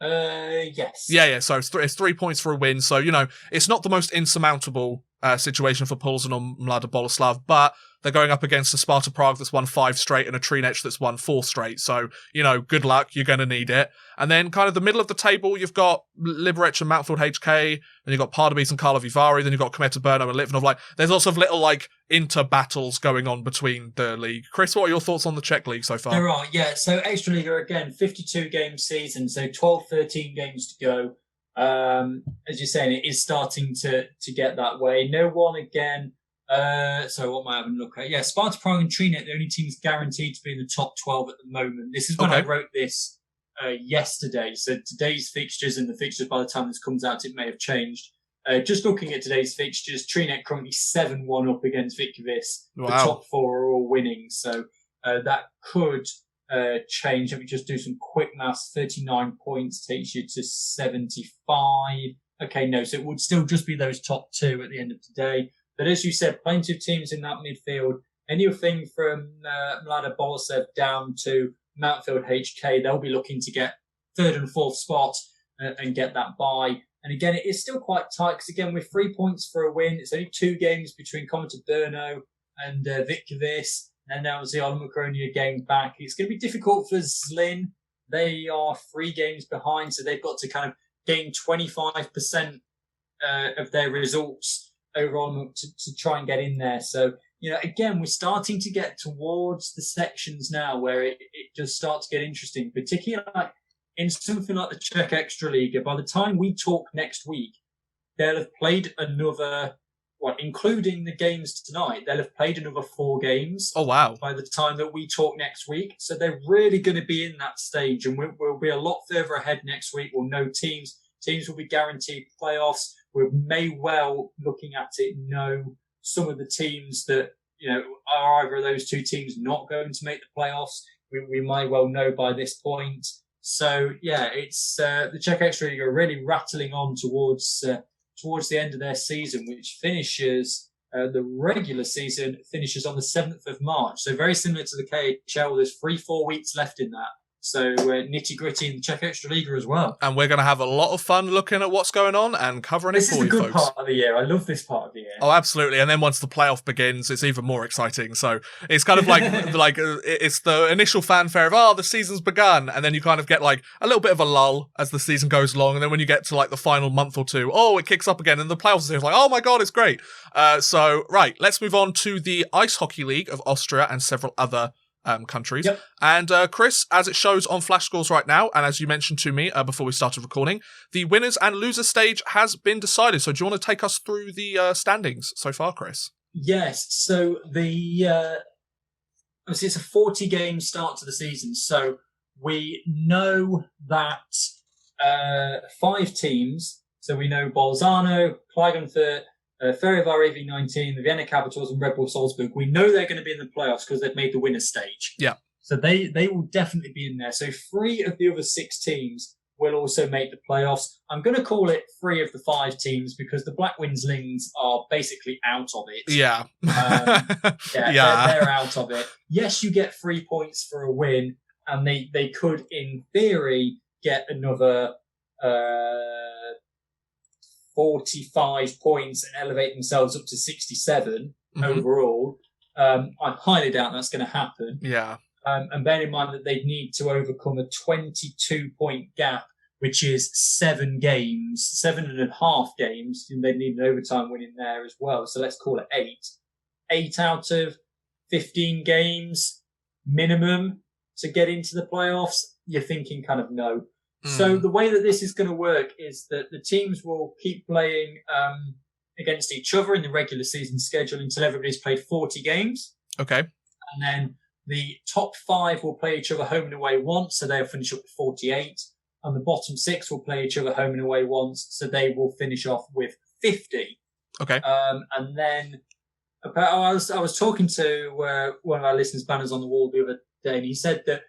Yes. Yeah, so it's 3 points for a win, so, you know, it's not the most insurmountable situation for Pulzen or Mlada Boleslav, but they're going up against a Sparta Prague that's won 5 straight and a Trinec that's won 4 straight. So, you know, good luck. You're going to need it. And then kind of the middle of the table, you've got Liberec and Mountfield HK. Then you've got Pardubice and Karlovy Vary. Then you've got Cometa Brno and Litvinov. Like, there's lots of little, like, inter-battles going on between the league. Chris, what are your thoughts on the Czech league so far? There are, yeah. So Extraliga, again, 52-game season. So 12, 13 games to go. As you're saying, it is starting to get that way. No one, again... so what am I having a look at? Yeah, Sparta Prague and Trinec, the only teams guaranteed to be in the top 12 at the moment. This is when I wrote this yesterday. So today's fixtures, and the fixtures by the time this comes out, it may have changed. Just looking at today's fixtures, Trinec currently 7-1 up against Vitkovice. Wow. The top 4 are all winning. So that could change. Let me just do some quick maths. 39 points takes you to 75. Okay, no, so it would still just be those top 2 at the end of today. But as you said, plenty of teams in that midfield. Anything from Mlada Boleslav down to Mountfield HK, they'll be looking to get 3rd and 4th spot and get that bye. And again, it is still quite tight because, again, with 3 points for a win, it's only 2 games between Cometa Brno and Vitkovice. And now the Olomouc are only a game back. It's going to be difficult for Zlin. They are 3 games behind, so they've got to kind of gain 25% of their results over on to try and get in there. So, you know, again, we're starting to get towards the sections now where it just starts to get interesting, particularly like in something like the Czech Extraliga. By the time we talk next week, they'll have played another, including the games tonight, they'll have played another 4 games. Oh, wow. By the time that we talk next week. So they're really going to be in that stage, and we'll be a lot further ahead next week. We'll know teams. Teams will be guaranteed playoffs. We may well, looking at it, know some of the teams that, you know, are either of those 2 teams not going to make the playoffs. We may well know by this point. So, yeah, it's the Czech Extraliga really rattling on towards the end of their season, which finishes, the regular season finishes on the 7th of March. So very similar to the KHL, there's 3-4 weeks left in that. So nitty-gritty in the Czech Extraliga as well. And we're going to have a lot of fun looking at what's going on and covering it for you, folks. This is a good part of the year. I love this part of the year. Oh, absolutely. And then once the playoff begins, it's even more exciting. So it's kind of like it's the initial fanfare of, the season's begun. And then you kind of get like a little bit of a lull as the season goes along. And then when you get to like the final month or 2, it kicks up again. And the playoffs are like, oh my God, it's great. So, right, let's move on to the Ice Hockey League of Austria and several other countries. Yep. And Chris, as it shows on Flash Scores right now, and as you mentioned to me before we started recording, the winners and losers stage has been decided. So do you want to take us through the standings so far, Chris? Yes. So the obviously it's a 40-game start to the season. So we know that 5 teams. So we know Bolzano, Klagenfurt, Ferivar AV19, the Vienna Capitals, and Red Bull Salzburg. We know they're going to be in the playoffs because they've made the winner's stage. Yeah. So they will definitely be in there. So 3 of the other 6 teams will also make the playoffs. I'm going to call it 3 of the 5 teams because the Black Winslings are basically out of it. Yeah. They're out of it. Yes, you get 3 points for a win, and they could, in theory, get another 45 points and elevate themselves up to 67 overall. I highly doubt that's going to happen. Yeah. And bear in mind that they'd need to overcome a 22-point gap, which is 7.5 games. And they'd need an overtime win in there as well. So let's call it 8. 8 out of 15 games minimum to get into the playoffs. You're thinking kind of no. So the way that this is going to work is that the teams will keep playing against each other in the regular season schedule until everybody's played 40 games. Okay. And then the top 5 will play each other home and away once, so they'll finish up with 48. And the bottom 6 will play each other home and away once, so they will finish off with 50. Okay. And then I was talking to one of our listeners' banners on the wall the other day, and he said that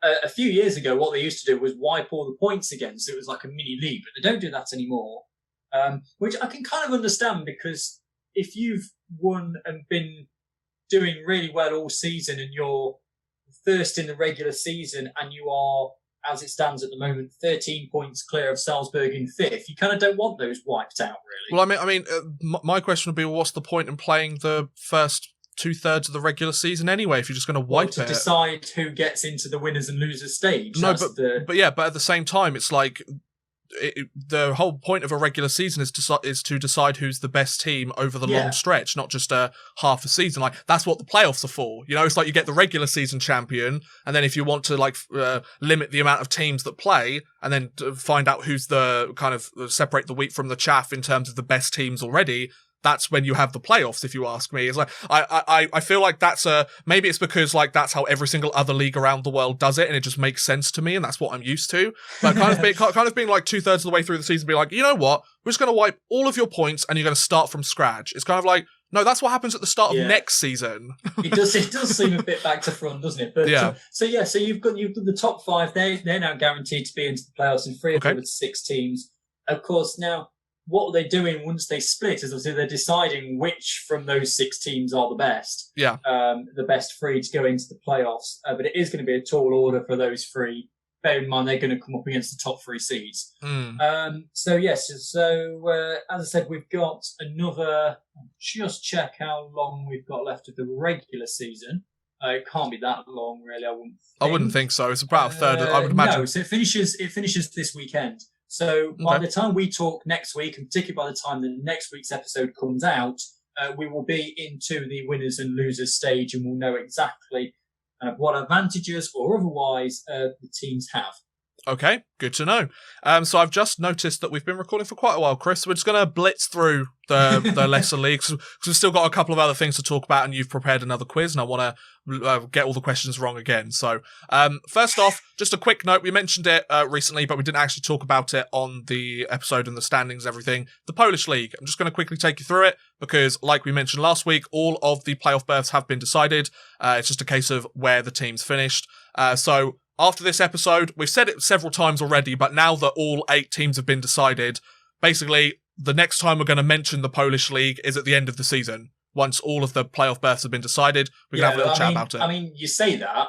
a few years ago, what they used to do was wipe all the points again, so it was like a mini league, but they don't do that anymore, which I can kind of understand, because if you've won and been doing really well all season and you're first in the regular season and you are, as it stands at the moment, 13 points clear of Salzburg in 5th, you kind of don't want those wiped out, really. Well, I mean, my question would be, well, what's the point in playing the first 2/3 of the regular season anyway if you're just going to wipe it? To decide who gets into the winners and losers stage. No, but at the same time, it's like the whole point of a regular season is to decide who's the best team over the long stretch, not just half a season. Like, that's what the playoffs are for. You know, it's like you get the regular season champion, and then if you want to limit the amount of teams that play, and then find out who's the kind of separate the wheat from the chaff in terms of the best teams already, that's when you have the playoffs, if you ask me. It's like, I feel like that's maybe it's because like that's how every single other league around the world does it, and it just makes sense to me, and that's what I'm used to. But kind of being like 2/3 of the way through the season, be like, you know what, we're just going to wipe all of your points, and you're going to start from scratch. It's kind of like, no, that's what happens at the start of next season. It does seem a bit back to front, doesn't it? But so you've got the top 5. They're now guaranteed to be into the playoffs, and 3 of the 6 teams. Of course, now, what they're doing once they split is obviously they're deciding which from those 6 teams are the best. Yeah. The best 3 to go into the playoffs. But it is going to be a tall order for those 3. Bear in mind, they're going to come up against the top 3 seeds. So as I said, we've got another, just check how long we've got left of the regular season. It can't be that long, really, I wouldn't think so. It's about a third, I would imagine. No, so it finishes this weekend. So by the time we talk next week, and particularly by the time the next week's episode comes out, we will be into the winners and losers stage, and we'll know exactly what advantages or otherwise the teams have. Okay, good to know. So I've just noticed that we've been recording for quite a while, Chris. We're just going to blitz through the lesser leagues because we've still got a couple of other things to talk about, and you've prepared another quiz, and I want to get all the questions wrong again. So first off, just a quick note. We mentioned it recently, but we didn't actually talk about it on the episode and the standings and everything. The Polish League. I'm just going to quickly take you through it because, like we mentioned last week, all of the playoff berths have been decided. It's just a case of where the teams finished. So after this episode, we've said it several times already, but now that all 8 teams have been decided, basically, the next time we're going to mention the Polish League is at the end of the season. Once all of the playoff berths have been decided, we can have a little chat about it. I mean, you say that,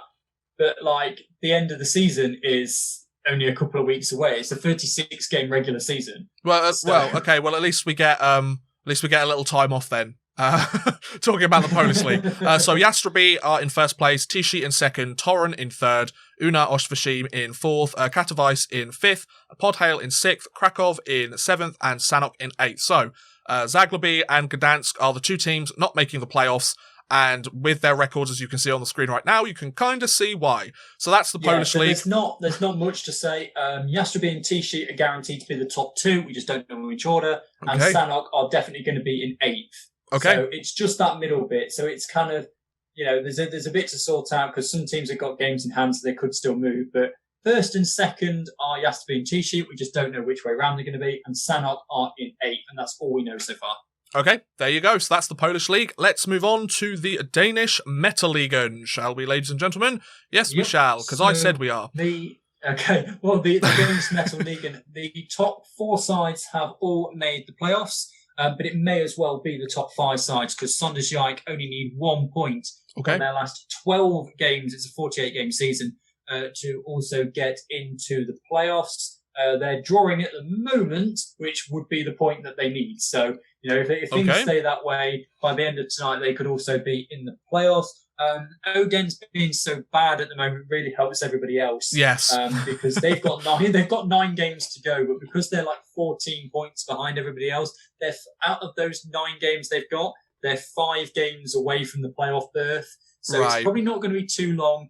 but like the end of the season is only a couple of weeks away. It's a 36-game regular season. Well, okay. Well, at least we get a little time off then. Talking about the Polish League. So Jastrzębie are in first place, Tichy in second, Torun in third, Una Oświęcim in fourth, Katowice in fifth, Podhale in sixth, Krakow in seventh, and Sanok in eighth. So Zagłębie and Gdansk are the 2 teams not making the playoffs, and with their records, as you can see on the screen right now, you can kind of see why. So that's the Polish League. There's not much to say. Jastrzębie and Tichy are guaranteed to be the top 2. We just don't know in which order. And Sanok are definitely going to be in 8th. Okay. So it's just that middle bit. So it's kind of, there's a bit to sort out because some teams have got games in hand, so they could still move. But first and second are Jastrzębie and Tichy. We just don't know which way around they're going to be. And Sanok are in 8th, and that's all we know so far. Okay, there you go. So that's the Polish League. Let's move on to the Danish Metalligaen, shall we, ladies and gentlemen? Yes, we shall, because I said we are. The Danish Metalligaen, the top 4 sides have all made the playoffs. But it may as well be the top 5 sides because Sondersjijk only need 1 point in their last 12 games. It's a 48-game season to also get into the playoffs. They're drawing at the moment, which would be the point that they need. So, if things stay that way, by the end of tonight, they could also be in the playoffs. Oden's being so bad at the moment really helps everybody else. Yes. Because they've got 9 games to go, but because they're like 14 points behind everybody else, they're out of those 9 games they've got, they're 5 games away from the playoff berth. So It's probably not going to be too long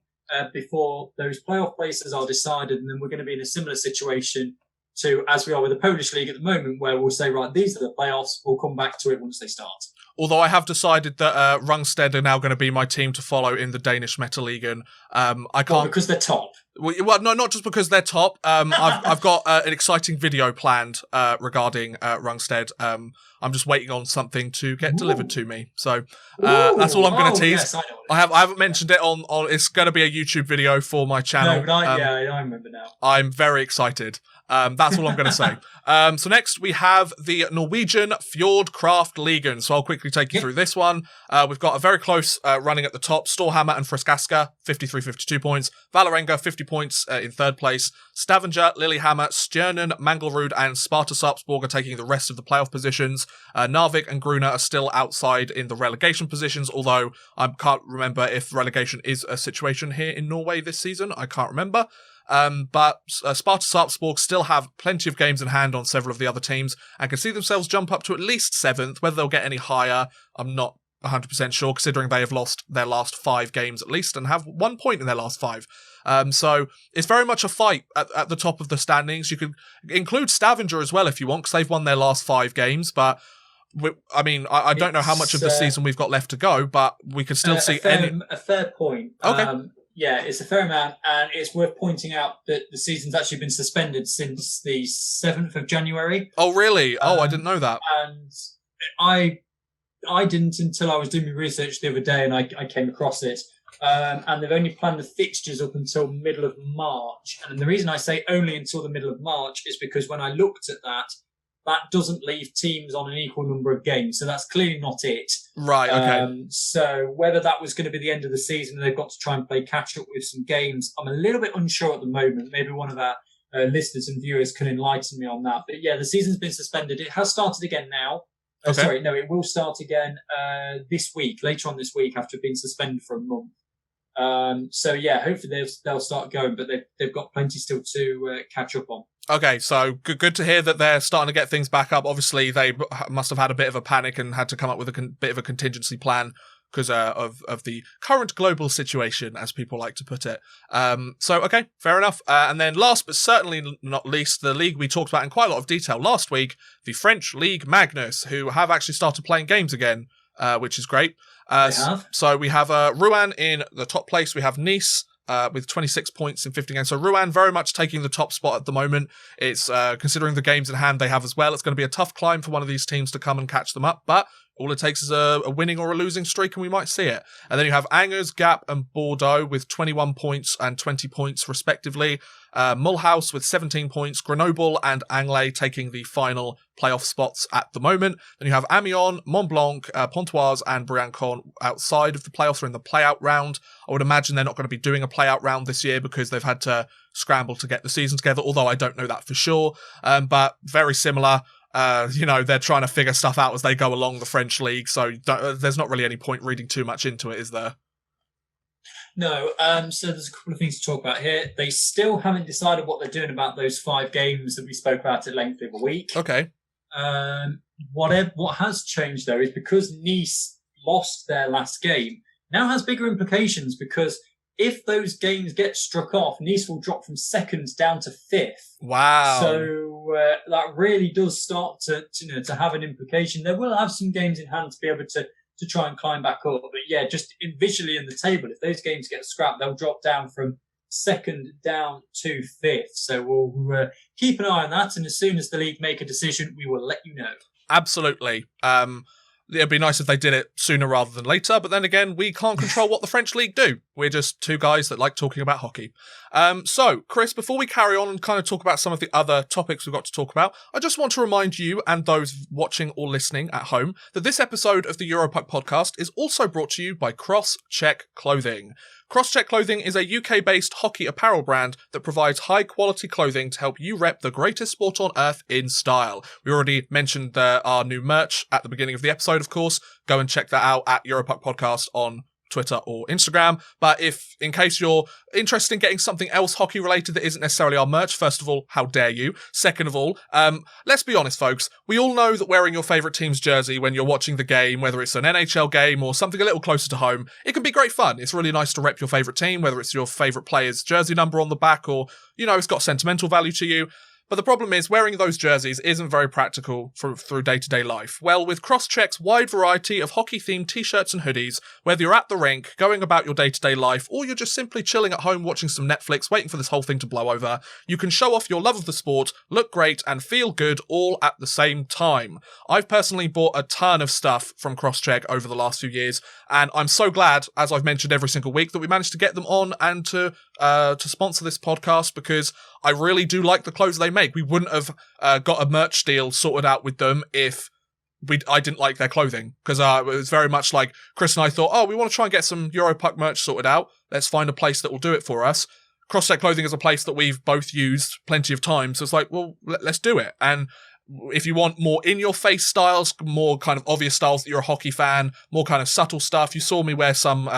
before those playoff places are decided, and then we're going to be in a similar situation to as we are with the Polish League at the moment, where we'll say, right, these are the playoffs. We'll come back to it once they start. Although I have decided that Rungsted are now going to be my team to follow in the Danish Metaligaen. I can't because they're top. Well, no, not just because they're top. I've got an exciting video planned regarding Rungsted. I'm just waiting on something to get delivered to me. So that's all I'm going to tease. Yes, I haven't mentioned it on. It's going to be a YouTube video for my channel. No, but I remember now. I'm very excited. That's all I'm going to say. So next we have the Norwegian Fjordkraft Ligaen. So I'll quickly take you through this one. We've got a very close running at the top. Storhamar and Friskaska, 53-52 points. Valerenga, 50 points in third place. Stavanger, Lillehammer, Stjernen, Mangelrud and Sparta Sarpsborg are taking the rest of the playoff positions. Narvik and Gruna are still outside in the relegation positions, although I can't remember if relegation is a situation here in Norway this season. I can't remember. But Sparta Sarpsborg still have plenty of games in hand on several of the other teams and can see themselves jump up to at least 7th. Whether they'll get any higher, I'm not 100% sure, considering they have lost their last 5 games at least and have 1 point in their last 5. So it's very much a fight at the top of the standings. You could include Stavanger as well if you want, because they've won their last 5 games, but I don't know how much of the season we've got left to go, but we could still see a fair point. Okay. Yeah, it's a fair amount, and it's worth pointing out that the season's actually been suspended since the 7th of January. Oh, really? I didn't know that. And I didn't until I was doing my research the other day, and I came across it. And they've only planned the fixtures up until middle of March. And the reason I say only until the middle of March is because when I looked at that doesn't leave teams on an equal number of games. So that's clearly not it. Right, okay. So whether that was going to be the end of the season and they've got to try and play catch up with some games, I'm a little bit unsure at the moment. Maybe one of our listeners and viewers can enlighten me on that. But yeah, the season's been suspended. It has started again now. Okay. It will start again this week, later on this week, after being suspended for a month. So yeah, hopefully they'll start going, but they've got plenty still to catch up on. Okay, so good to hear that they're starting to get things back up. Obviously, they must have had a bit of a panic and had to come up with a bit of a contingency plan because of the current global situation, as people like to put it. So, okay, fair enough. And then last but certainly not least, the league we talked about in quite a lot of detail last week, the French League Magnus, who have actually started playing games again, which is great. So we have Rouen in the top place. We have Nice with 26 points in 50 games. So Rouen very much taking the top spot at the moment. It's considering the games in hand they have as well. It's going to be a tough climb for one of these teams to come and catch them up, but all it takes is a winning or a losing streak and we might see it. And then you have Angers, Gap and Bordeaux with 21 points and 20 points respectively. Mulhouse with 17 points, Grenoble and Anglet taking the final playoff spots at the moment. Then you have Amiens, Mont Blanc, Pontoise and Briançon outside of the playoffs or in the playout round. I would imagine they're not going to be doing a playout round this year because they've had to scramble to get the season together, although I don't know that for sure. But very similar. They're trying to figure stuff out as they go along the French league, so there's not really any point reading too much into it, is there? No, so there's a couple of things to talk about here. They still haven't decided what they're doing about those 5 games that we spoke about at length the other week. Okay. What has changed, though, is because Nice lost their last game, now has bigger implications because if those games get struck off, Nice will drop from 2nd down to 5th. Wow. So that really does start to have an implication. They will have some games in hand to be able to try and climb back up. But yeah, just visually in the table, if those games get scrapped, they'll drop down from 2nd down to 5th. So we'll keep an eye on that. And as soon as the league make a decision, we will let you know. Absolutely. It'd be nice if they did it sooner rather than later, but then again, we can't control what the French league do. We're just 2 guys that like talking about hockey. So, Chris, before we carry on and kind of talk about some of the other topics we've got to talk about, I just want to remind you and those watching or listening at home that this episode of the Europuck podcast is also brought to you by Cross-Check Clothing. Crosscheck Clothing is a UK-based hockey apparel brand that provides high-quality clothing to help you rep the greatest sport on earth in style. We already mentioned our new merch at the beginning of the episode, of course. Go and check that out at Europuck Podcast on Twitter or Instagram. But if, in case you're interested in getting something else hockey related that isn't necessarily our merch, first of all, how dare you? Second of all, let's be honest, folks. We all know that wearing your favourite team's jersey when you're watching the game, whether it's an NHL game or something a little closer to home, it can be great fun. It's really nice to rep your favourite team, whether it's your favourite player's jersey number on the back or, it's got sentimental value to you. But the problem is wearing those jerseys isn't very practical through day-to-day life. Well, with Crosscheck's wide variety of hockey-themed t-shirts and hoodies, whether you're at the rink, going about your day-to-day life, or you're just simply chilling at home watching some Netflix, waiting for this whole thing to blow over, you can show off your love of the sport, look great, and feel good all at the same time. I've personally bought a ton of stuff from Crosscheck over the last few years, and I'm so glad, as I've mentioned every single week, that we managed to get them on and to sponsor this podcast, because I really do like the clothes they make. We wouldn't have got a merch deal sorted out with them if I didn't like their clothing, because it was very much like Chris and I thought, we want to try and get some Europuck merch sorted out. Let's find a place that will do it for us. Crosscheck Clothing is a place that we've both used plenty of times, so it's like, well, let's do it. And if you want more in-your-face styles, more kind of obvious styles that you're a hockey fan, more kind of subtle stuff, you saw me wear some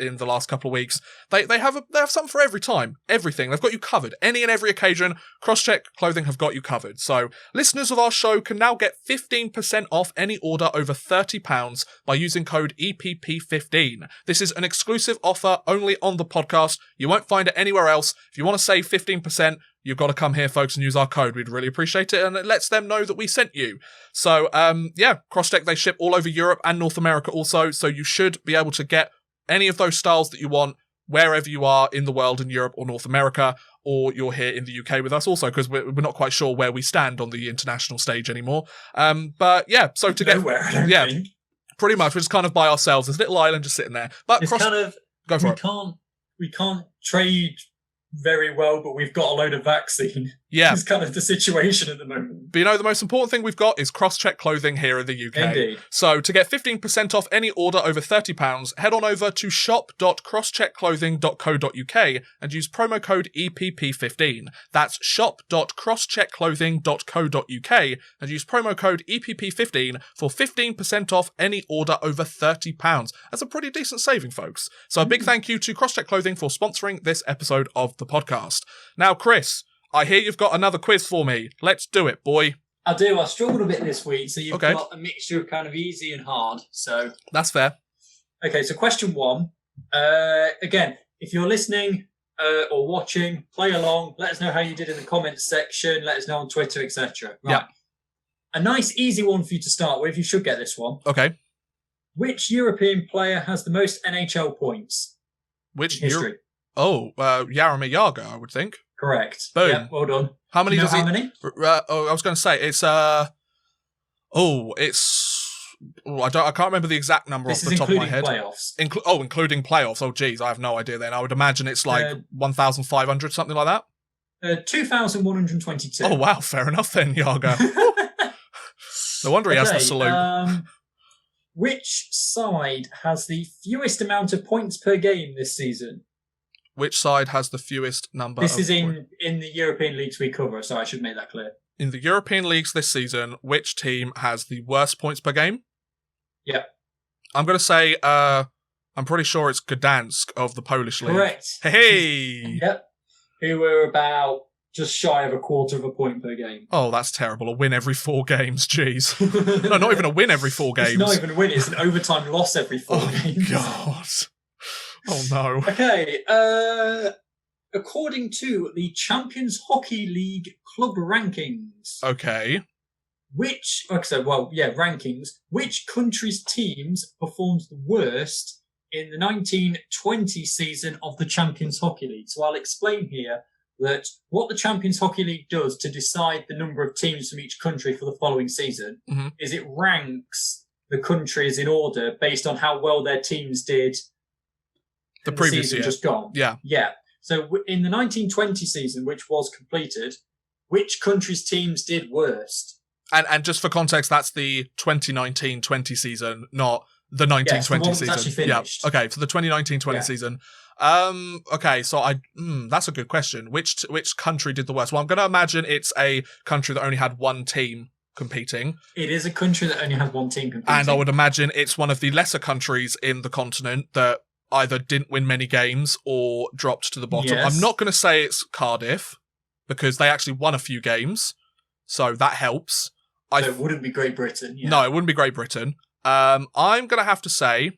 in the last couple of weeks. They have something for every time, everything. They've got you covered. Any and every occasion, Crosscheck Clothing have got you covered. So listeners of our show can now get 15% off any order over £30 by using code EPP15. This is an exclusive offer only on the podcast. You won't find it anywhere else. If you want to save 15%, you've got to come here, folks, and use our code. We'd really appreciate it, and it lets them know that we sent you. So, Crosscheck, they ship all over Europe and North America also, so you should be able to get any of those styles that you want wherever you are in the world, in Europe or North America, or you're here in the UK with us also, because we're not quite sure where we stand on the international stage anymore. So to get... Nowhere, I don't think. Pretty much, we're just kind of by ourselves. There's a little island just sitting there. But it's go for it. We can't trade very well, but we've got a load of vaccine. Yeah. It's kind of the situation at the moment. But the most important thing we've got is Crosscheck Clothing here in the UK. Indeed. So to get 15% off any order over £30, head on over to shop.crosscheckclothing.co.uk and use promo code EPP15. That's shop.crosscheckclothing.co.uk and use promo code EPP15 for 15% off any order over £30. That's a pretty decent saving, folks. So a big thank you to Crosscheck Clothing for sponsoring this episode of the podcast. Now, Chris, I hear you've got another quiz for me. Let's do it, boy. I do. I struggled a bit this week, so you've got a mixture of kind of easy and hard. So that's fair. Okay, so question 1. Again, if you're listening or watching, play along. Let us know how you did in the comments section. Let us know on Twitter, etc. Right. Yeah. A nice, easy one for you to start with. You should get this one. Okay. Which European player has the most NHL points? Which history? Jaromir Jagr, I would think. Correct. Boom. Yeah, well done. How many does he... How many? I was going to say, it's... I can't remember the exact number off the top of my head. Playoffs. Including playoffs. Oh, geez, I have no idea then. I would imagine it's like 1,500, something like that. 2,122. Oh, wow, fair enough then, Jagr. No wonder he has the salute. Which side has the fewest amount of points per game this season? Which side has the fewest number This of is in the European leagues we cover, so I should make that clear. In the European leagues this season, which team has the worst points per game? Yeah. I'm going to say, I'm pretty sure it's Gdansk of the Polish league. Correct. Hey! Yep. Who were about just shy of a quarter of a point per game. Oh, that's terrible. A win every 4 games, jeez. No, not even a win every 4 games. It's not even a win, it's an overtime loss every 4 games. God. Oh, no. Okay, according to the Champions Hockey League club rankings. Okay. Rankings. Which country's teams performed the worst in the 1920 season of the Champions Hockey League? So I'll explain here that what the Champions Hockey League does to decide the number of teams from each country for the following season is it ranks the countries in order based on how well their teams did the previous season year. Just gone. Yeah. Yeah. So in the 1920 season, which was completed, which countries' teams did worst? And just for context, that's the 2019-20 season, not the 1920 season. Actually finished. Yeah. Okay, so the 2019-20 season. Okay, so that's a good question. Which country did the worst? Well, I'm going to imagine it's a country that only had one team competing. It is a country that only had one team competing. And I would imagine it's one of the lesser countries in the continent that either didn't win many games or dropped to the bottom. Yes. I'm not going to say it's Cardiff, because they actually won a few games, so that helps. So it wouldn't be Great Britain. Yeah. No, it wouldn't be Great Britain. I'm going to have to say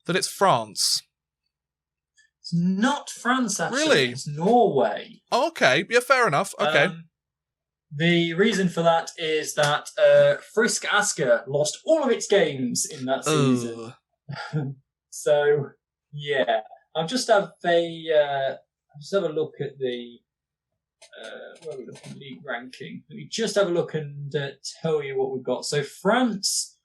that it's France. It's not France, actually. Really? It's Norway. Oh, okay. Yeah, fair enough. Okay. The reason for that is that Frisk Asker lost all of its games in that season. So, yeah. I'll just have a look at the where we look at league ranking. Let me just have a look and tell you what we've got. So France,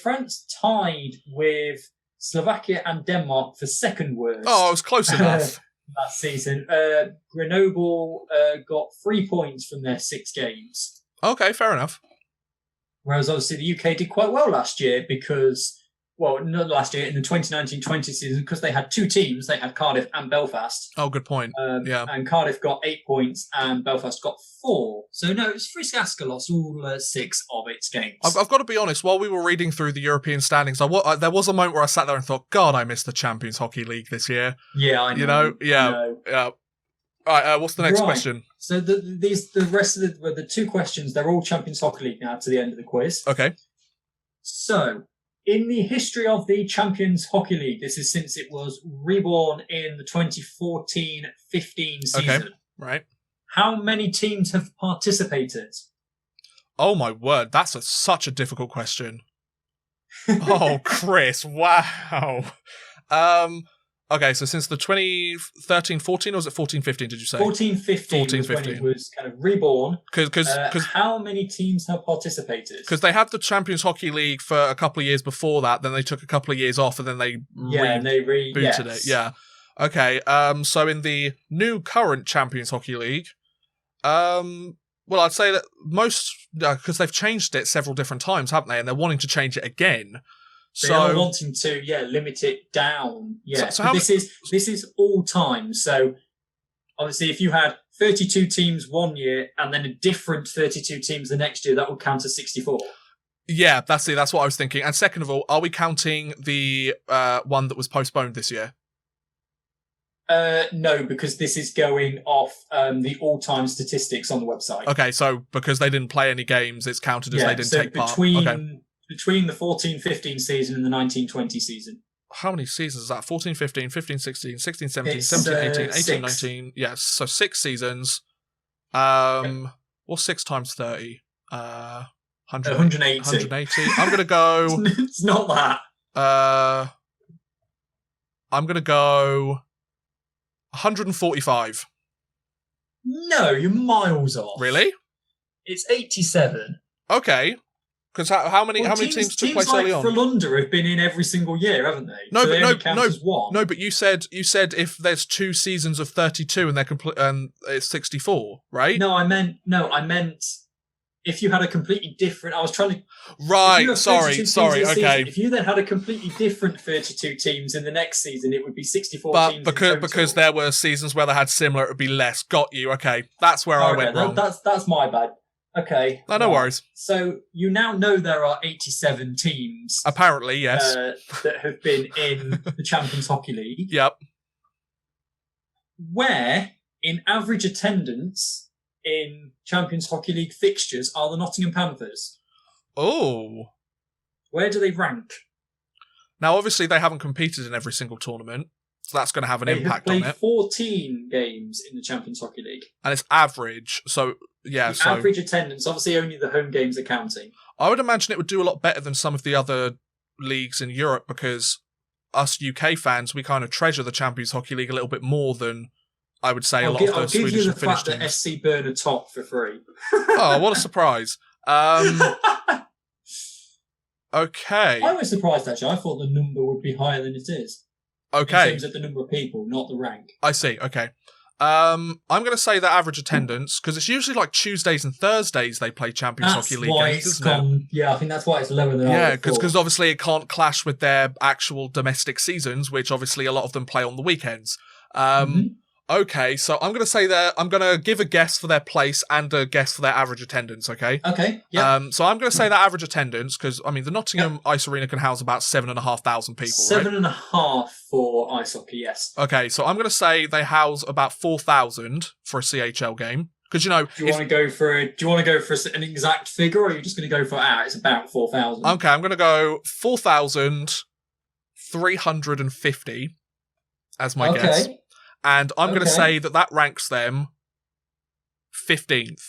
France tied with Slovakia and Denmark for second worst. Oh, it was close enough. That season. Grenoble got 3 points from their 6 games. Okay, fair enough. Whereas obviously the UK did quite well last year because, well, not last year, in the 19-20 season, because they had 2 teams. They had Cardiff and Belfast. Oh, good point. Yeah. And Cardiff got 8 points and Belfast got 4. So no, it was Frisk Asker lost all 6 of its games. I've got to be honest, while we were reading through the European standings, there was a moment where I sat there and thought, God, I missed the Champions Hockey League this year. Yeah, I know. You know? Yeah. Yeah. All right, what's the next question? So the rest of the 2 questions, they're all Champions Hockey League now to the end of the quiz. Okay. So, in the history of the Champions Hockey League, this is since it was reborn in the 2014-15 season. Okay, right. How many teams have participated? Oh my word, that's such a difficult question. Oh, Chris, wow. Okay, so since the 2013-14, or was it 14-15, did you say? 14-15 was when it was kind of reborn. Because how many teams have participated? Because they had the Champions Hockey League for a couple of years before that, then they took a couple of years off, and then they rebooted it. Yeah. Okay, so in the new current Champions Hockey League, well, I'd say that most, because they've changed it several different times, haven't they? And they're wanting to change it again. They are wanting to, limit it down. Yeah, so this is all time. So obviously, if you had 32 teams one year and then a different 32 teams the next year, that would count as 64. Yeah, that's what I was thinking. And second of all, are we counting the one that was postponed this year? No, because this is going off the all-time statistics on the website. Okay, so because they didn't play any games, it's counted as they didn't take part. Between the 14-15 season and the 19-20 season. How many seasons is that? 14-15, 15-16, 16-17, 17-18, 18-19. Yes, so 6 seasons. What's 6 times 30? 180. 180. I'm going to go... It's not that. I'm going to go 145. No, you're miles off. Really? It's 87. Okay. Because how many teams took place early on? Teams like Frölunda have been in every single year, haven't they? No, so but you said if there's 2 seasons of 32 and they're it's 64, right? No, I meant if you had a completely different. I was trying to. Right. Sorry. Okay. Season, if you then had a completely different 32 teams in the next season, it would be 64 teams. But because there were seasons where they had similar, it would be less. Got you. Okay, that's where I went wrong. That's my bad. Okay. No worries. So you now know there are 87 teams. Apparently, yes. That have been in the Champions Hockey League. Yep. Where, in average attendance in Champions Hockey League fixtures, are the Nottingham Panthers? Oh. Where do they rank? Now, obviously, they haven't competed in every single tournament, so that's going to have an impact on it. They have played 14 games in the Champions Hockey League. And it's average, so... Yeah, average attendance, obviously only the home games are counting. I would imagine it would do a lot better than some of the other leagues in Europe because us UK fans, we kind of treasure the Champions Hockey League a little bit more than I would say a lot of the Swedish and Finnish teams. I'll give you the fact that SC Bern are top for free. Oh, what a surprise. Okay. I was surprised, actually. I thought the number would be higher than it is. Okay. In terms of the number of people, not the rank. I see, okay. I'm going to say the average attendance, because it's usually like Tuesdays and Thursdays they play Champions Hockey League games, isn't it? Yeah, I think that's why it's lower than Yeah, because obviously it can't clash with their actual domestic seasons, which obviously a lot of them play on the weekends. Okay, so I'm going to say I'm going to give a guess for their place and a guess for their average attendance, okay? Okay, yeah. So I'm going to say that average attendance, because, I mean, the Nottingham Ice Arena can house about 7,500 people, 7,500 for ice hockey, yes. Okay, so I'm going to say they house about 4,000 for a CHL game. Because, do you want to go for an exact figure, or are you just going to go for it's about 4,000? Okay, I'm going to go 4,350 as my guess. And I'm going to say that ranks them 15th.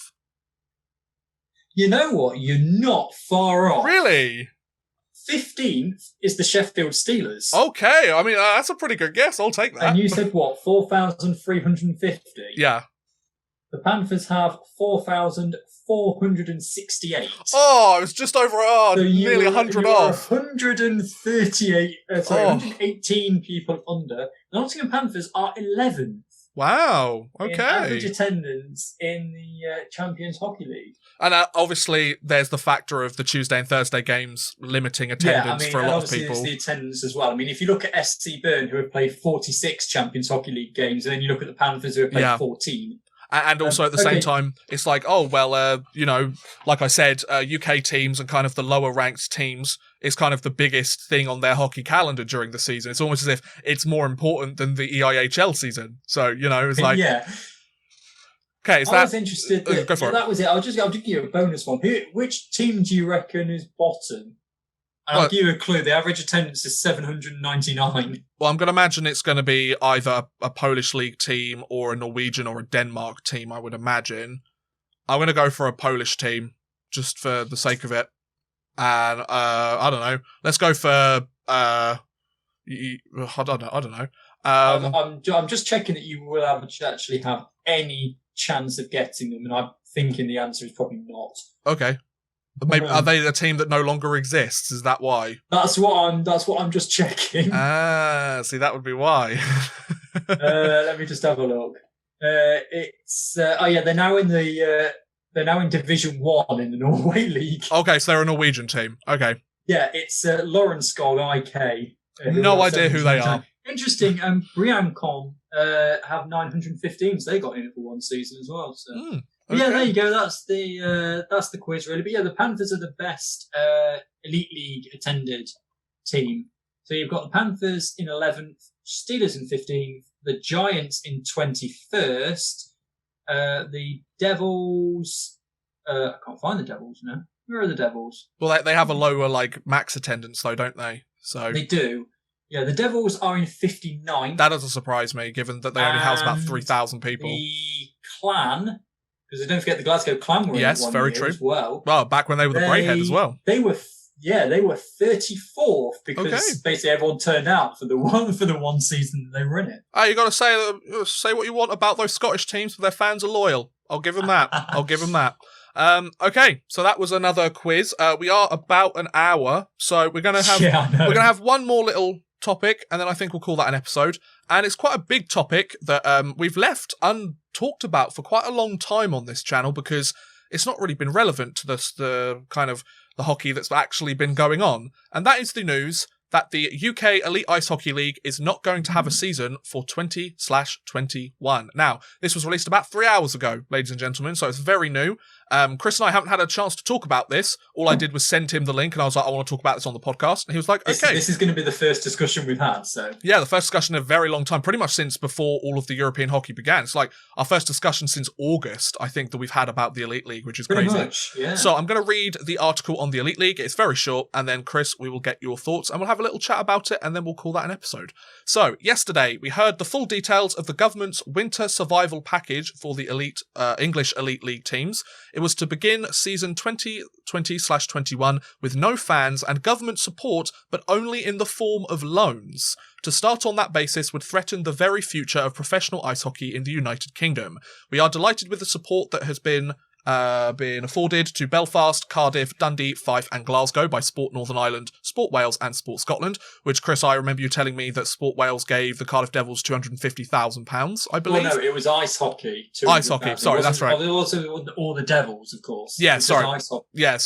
You know what? You're not far off. Really? 15th is the Sheffield Steelers. Okay, I mean, that's a pretty good guess. I'll take that. And you said what? 4,350? Yeah. The Panthers have 4,468. Oh, it was just over, nearly 100 off. 118 people under. The Nottingham Panthers are 11th. Wow, okay. In average attendance in the Champions Hockey League. And obviously, there's the factor of the Tuesday and Thursday games limiting attendance for a lot of people. There's the attendance as well. I mean, if you look at SC Bern, who have played 46 Champions Hockey League games, and then you look at the Panthers, who have played 14. And also at the same time, it's like, like I said, UK teams and kind of the lower ranked teams is kind of the biggest thing on their hockey calendar during the season. It's almost as if it's more important than the EIHL season. So, it's like... Yeah. Okay, I was interested... Go for it. That was it. I'll just give you a bonus one. Which team do you reckon is bottom? And I'll give you a clue. The average attendance is 799. Well, I'm going to imagine it's going to be either a Polish league team or a Norwegian or a Denmark team, I would imagine. I'm going to go for a Polish team, just for the sake of it. And, I don't know. Let's go for, I don't know. I'm just checking that you will actually have any chance of getting them, and I'm thinking the answer is probably not. Okay. Maybe are they a team that no longer exists? Is that why? That's what I'm just checking. See, that would be why. Let me just have a look. They're now in Division 1 in the Norway League. Okay, so they're a Norwegian team. Okay. Yeah, it's Lorenskog IK. No idea who they are. Interesting. Briancon have 915, so they got in it for one season as well. So. Okay. Yeah, there you go. That's the quiz, really. But yeah, the Panthers are the best Elite League attended team. So you've got the Panthers in 11th, Steelers in 15th, the Giants in 21st, the Devils. I can't find the Devils now. Where are the Devils? Well, they have a lower max attendance though, don't they? So they do. Yeah, the Devils are in 59th. That doesn't surprise me, given that they only house about 3,000 people. The Clan. Because don't forget the Glasgow Clan were in it one very year true. as well. Well, back when they were the Braehead as well. They were 34th because basically everyone turned out for the one season they were in it. Oh, you got to say what you want about those Scottish teams, but their fans are loyal. I'll give them that. Okay, so that was another quiz. We are about an hour, so we're gonna have one more little topic, and then I think we'll call that an episode. And it's quite a big topic that we've left untalked about for quite a long time on this channel because it's not really been relevant to the kind of the hockey that's actually been going on. And that is the news that the UK Elite Ice Hockey League is not going to have a season for 20/21. Now, this was released about 3 hours ago, ladies and gentlemen, so it's very new. Chris and I haven't had a chance to talk about this. All I did was send him the link, and I was like, I want to talk about this on the podcast. And he was like, okay. This is going to be the first discussion we've had, so... Yeah, the first discussion in a very long time, pretty much since before all of the European hockey began. It's like our first discussion since August, I think, that we've had about the Elite League, which is crazy. Pretty much, yeah. So I'm going to read the article on the Elite League. It's very short, and then, Chris, we will get your thoughts, and we'll have a little chat about it, and then we'll call that an episode. So, yesterday, we heard the full details of the government's winter survival package for the English Elite League teams. It was to begin season 2020/21 with no fans and government support, but only in the form of loans. To start on that basis would threaten the very future of professional ice hockey in the United Kingdom. We are delighted with the support that has been afforded to Belfast, Cardiff, Dundee, Fife and Glasgow by Sport Northern Ireland, Sport Wales and Sport Scotland, which, Chris, I remember you telling me that Sport Wales gave the Cardiff Devils £250,000, I believe. Well, no, it was ice hockey. Ice hockey, sorry, that's right. Also, all the Devils, of course. Yeah, sorry. Yeah,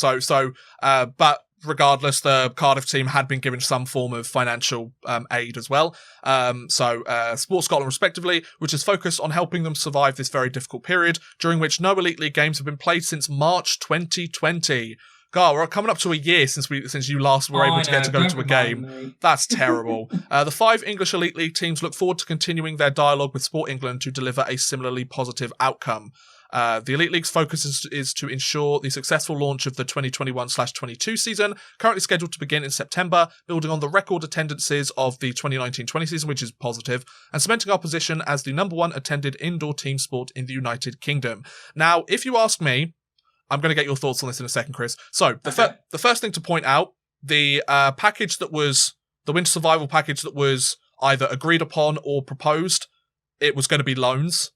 but regardless, the Cardiff team had been given some form of financial aid as well. Sport Scotland, respectively, which is focused on helping them survive this very difficult period, during which no Elite League games have been played since March 2020. God, we're coming up to a year since you last were able to get to go to a game. That's terrible. The 5 English Elite League teams look forward to continuing their dialogue with Sport England to deliver a similarly positive outcome. The Elite League's focus is to ensure the successful launch of the 2021/22 season, currently scheduled to begin in September, building on the record attendances of the 2019-20 season, which is positive, and cementing our position as the number 1 attended indoor team sport in the United Kingdom. Now, if you ask me, I'm going to get your thoughts on this in a second, Chris. So, the first thing to point out, the package that was, the winter survival package that was either agreed upon or proposed, it was going to be loans,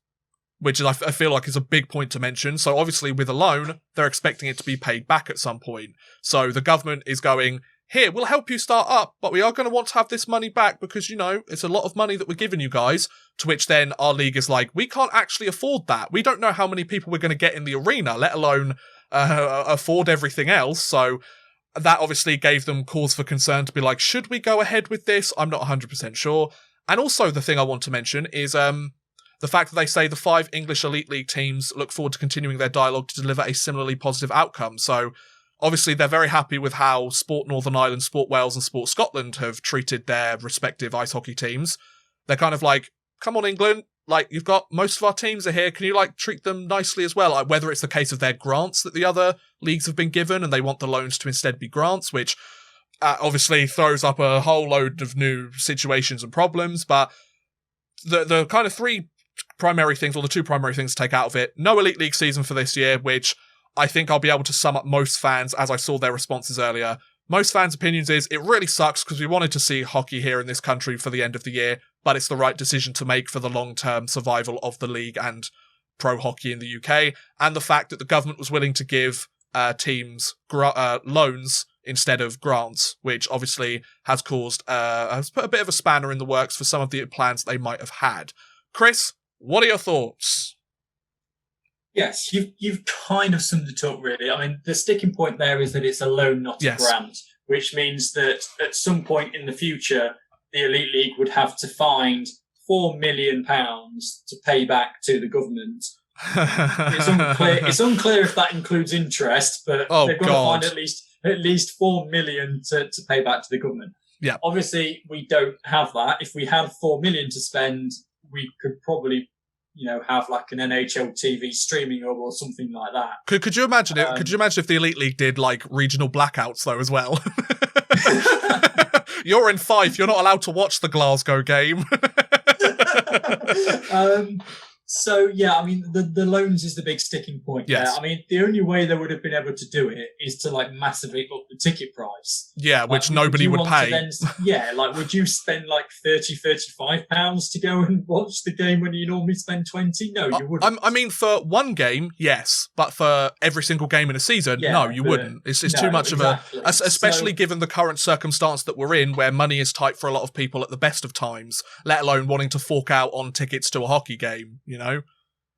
which I feel like is a big point to mention. So obviously with a loan, they're expecting it to be paid back at some point. So the government is going, here, we'll help you start up, but we are going to want to have this money back because, it's a lot of money that we're giving you guys. To which then our league is like, we can't actually afford that. We don't know how many people we're going to get in the arena, let alone afford everything else. So that obviously gave them cause for concern to be like, should we go ahead with this? I'm not 100% sure. And also the thing I want to mention is the fact that they say the 5 English Elite League teams look forward to continuing their dialogue to deliver a similarly positive outcome. So obviously they're very happy with how Sport Northern Ireland, Sport Wales and Sport Scotland have treated their respective ice hockey teams. They're kind of like, come on England, you've got most of our teams are here, can you treat them nicely as well? Whether it's the case of their grants that the other leagues have been given and they want the loans to instead be grants, which obviously throws up a whole load of new situations and problems, but the kind of 3 primary things, or the 2 primary things to take out of it, no Elite League season for this year, which I think I'll be able to sum up most fans, as I saw their responses earlier. Most fans' opinions is, it really sucks because we wanted to see hockey here in this country for the end of the year, but it's the right decision to make for the long-term survival of the league and pro hockey in the UK, and the fact that the government was willing to give teams loans instead of grants, which obviously has put a bit of a spanner in the works for some of the plans they might have had. Chris, what are your thoughts? Yes, you've kind of summed it up, really. I mean, the sticking point there is that it's a loan, not a grant, which means that at some point in the future, the Elite League would have to find £4 million to pay back to the government. It's unclear if that includes interest, but they've got to find at least £4 million to pay back to the government. Yeah. Obviously, we don't have that. If we had £4 million to spend, we could probably have an NHL TV streaming hub or something like that. Could you imagine it? Could you imagine if the Elite League did regional blackouts though as well? You're in Fife. You're not allowed to watch the Glasgow game. So, yeah, I mean, the loans is the big sticking point. Yes. There. I mean, the only way they would have been able to do it is to, massively up the ticket price. Yeah, which nobody would pay. Would you spend, £30-35 to go and watch the game when you normally spend 20? No, you wouldn't. I mean, for one game, yes. But for every single game in a season, no, you wouldn't. It's too much of especially given the current circumstance that we're in, where money is tight for a lot of people at the best of times, let alone wanting to fork out on tickets to a hockey game,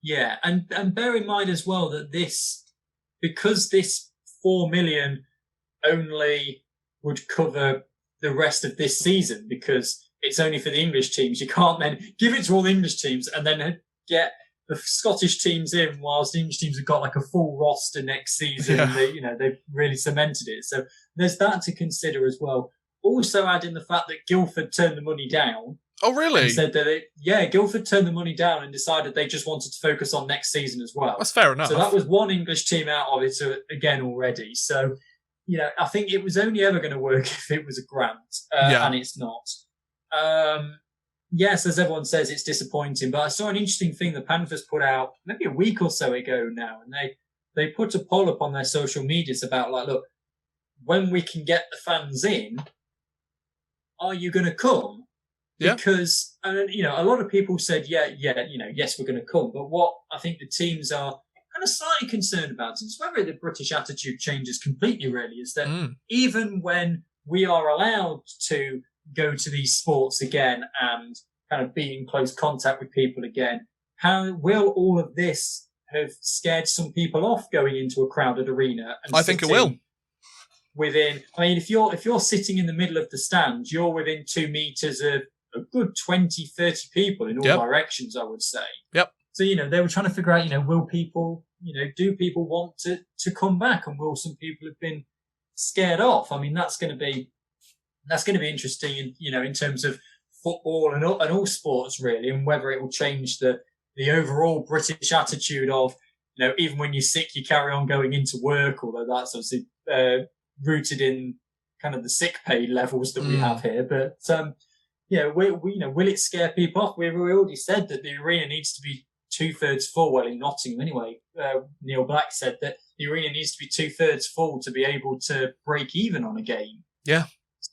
Yeah, and bear in mind as well that because this 4 million only would cover the rest of this season, because it's only for the English teams. You can't then give it to all the English teams and then get the Scottish teams in, whilst the English teams have got a full roster next season. Yeah. And they've really cemented it. So there's that to consider as well. Also add in the fact that Guildford turned the money down. Oh, really? Said that Guildford turned the money down and decided they just wanted to focus on next season as well. That's fair enough. So that was one English team out of it again already. So, I think it was only ever going to work if it was a grant, and it's not. Yes, as everyone says, it's disappointing. But I saw an interesting thing the Panthers put out maybe a week or so ago now, and they put a poll up on their social medias about look, when we can get the fans in, are you going to come? Yeah. Because, a lot of people said, yes, we're going to come. But what I think the teams are kind of slightly concerned about, and it's whether the British attitude changes completely, really, is that even when we are allowed to go to these sports again and kind of be in close contact with people again, how will all of this have scared some people off going into a crowded arena? And I think it will. If you're sitting in the middle of the stand, you're within 2 meters of a good 20, 30 people in all directions, I would say. Yep. So, they were trying to figure out, will people, do people want to come back, and will some people have been scared off? I mean, that's going to be interesting in terms of football and all sports really, and whether it will change the overall British attitude of, even when you're sick, you carry on going into work, although that's obviously rooted in kind of the sick pay levels that we have here. But, will it scare people off? We already said that the arena needs to be 2/3 full. Well, in Nottingham anyway, Neil Black said that the arena needs to be 2/3 full to be able to break even on a game. Yeah.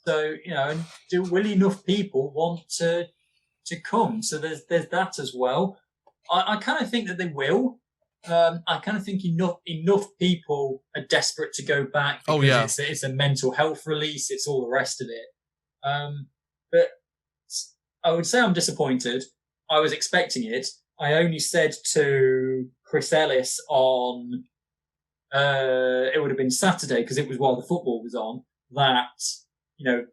So, will enough people want to come? So there's that as well. I kind of think that they will. I kind of think enough people are desperate to go back. Because it's a mental health release. It's all the rest of it. But I would say I'm disappointed. I was expecting it. I only said to Chris Ellis on, it would have been Saturday, because it was while the football was on, that,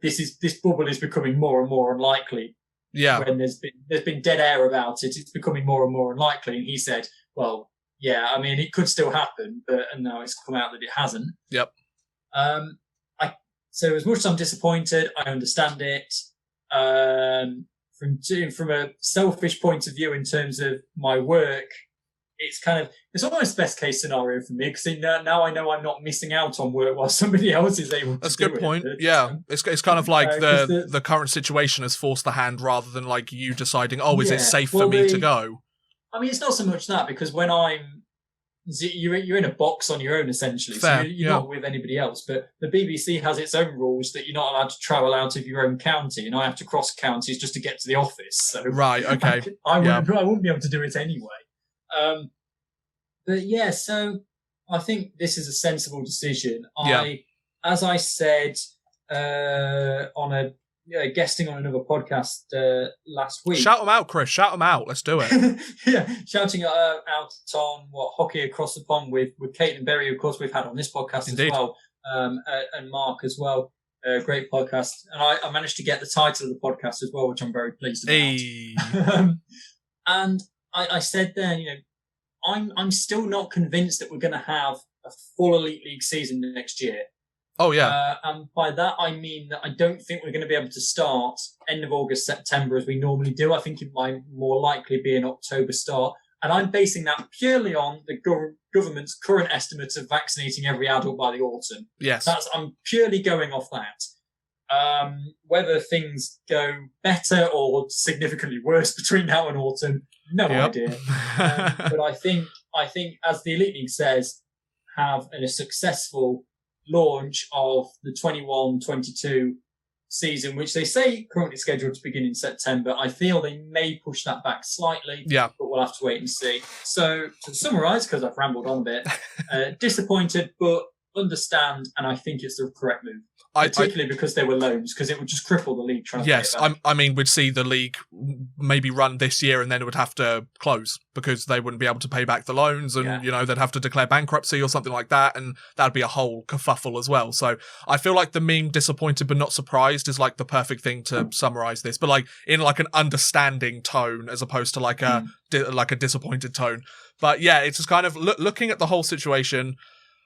this bubble is becoming more and more unlikely. Yeah. When there's been dead air about it, it's becoming more and more unlikely. And he said, well, yeah, I mean, it could still happen, and now it's come out that it hasn't. Yep. So as much as I'm disappointed, I understand it. From a selfish point of view, in terms of my work, it's almost best case scenario for me, because now I know I'm not missing out on work while somebody else is able to. That's a good point. Yeah, it's kind of like the current situation has forced the hand, rather than like you deciding, is it safe for me to go? I mean, it's not so much that, because when you're in a box on your own, essentially. Fair, so you're not with anybody else. But the BBC has its own rules that you're not allowed to travel out of your own county, and I have to cross counties just to get to the office. So right, okay, I wouldn't be able to do it anyway. But yeah, so I think this is a sensible decision. As I said on guesting on another podcast last week. Shout them out, Chris. Shout them out. Let's do it. Yeah, shouting out on Hockey Across the Pond with Caitlin Berry, of course, we've had on this podcast Indeed. As well, and Mark as well. Great podcast. And I managed to get the title of the podcast as well, which I'm very pleased about. Hey. And I said then, I'm still not convinced that we're going to have a full Elite League season next year. Oh, yeah. And by that, I mean that I don't think we're going to be able to start end of August, September as we normally do. I think it might more likely be an October start. And I'm basing that purely on the government's current estimates of vaccinating every adult by the autumn. Yes. I'm purely going off that. Whether things go better or significantly worse between now and autumn, no idea. But I think as the Elite League says, have a successful launch of the 21-22 season, which they say currently scheduled to begin in September. I feel they may push that back slightly, but we'll have to wait and see. So to summarise, because I've rambled on a bit, disappointed, but understand, and I think it's the correct move. Particularly because they were loans, because it would just cripple the league. I mean, we'd see the league maybe run this year and then it would have to close because they wouldn't be able to pay back the loans, and they'd have to declare bankruptcy or something like that, and that'd be a whole kerfuffle as well. So I feel like the meme "disappointed but not surprised" is like the perfect thing to summarize this, but like in like an understanding tone as opposed to like a disappointed tone. But yeah, it's just kind of looking at the whole situation.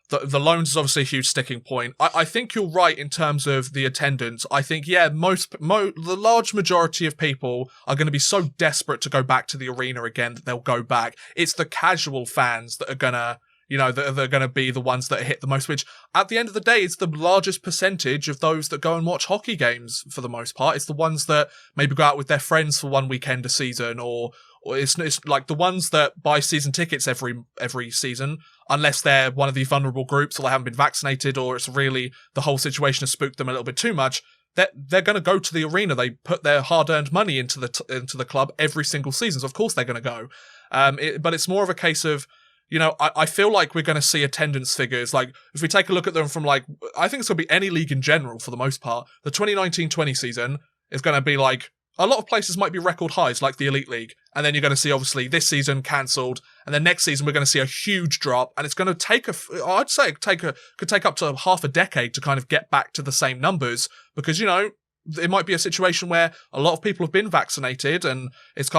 The loans is obviously a huge sticking point. I think you're right in terms of the attendance. I think, the large majority of people are going to be so desperate to go back to the arena again that they'll go back. It's the casual fans that are going to, they're going to be the ones that hit the most, which at the end of the day, it's the largest percentage of those that go and watch hockey games for the most part. It's the ones that maybe go out with their friends for one weekend a season, or it's like the ones that buy season tickets every season, unless they're one of the vulnerable groups or they haven't been vaccinated, or it's really the whole situation has spooked them a little bit too much. They're going to go to the arena. They put their hard-earned money into the club every single season. So of course they're going to go. But it's more of a case of, I feel like we're going to see attendance figures. Like, if we take a look at them from, like, I think it's going to be any league in general for the most part. The 2019-20 season is going to be, like, a lot of places might be record highs, like the Elite League. And then you're going to see, obviously, this season cancelled. And then next season, we're going to see a huge drop. And it's going to take I'd say it could take up to half a decade to kind of get back to the same numbers. Because, it might be a situation where a lot of people have been vaccinated and it's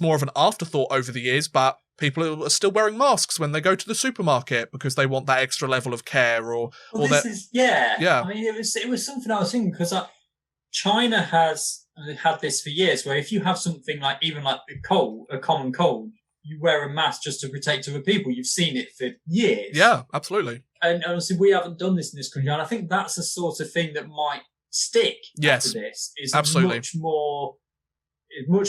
more of an afterthought over the years, but people are still wearing masks when they go to the supermarket because they want that extra level of care yeah. I mean, it was something I was thinking because China has had this for years, where if you have something like even like a common cold, you wear a mask just to protect other people. You've seen it for years. Yeah, absolutely. And obviously, we haven't done this in this country, and I think that's the sort of thing that might stick. Yes, after this is absolutely. much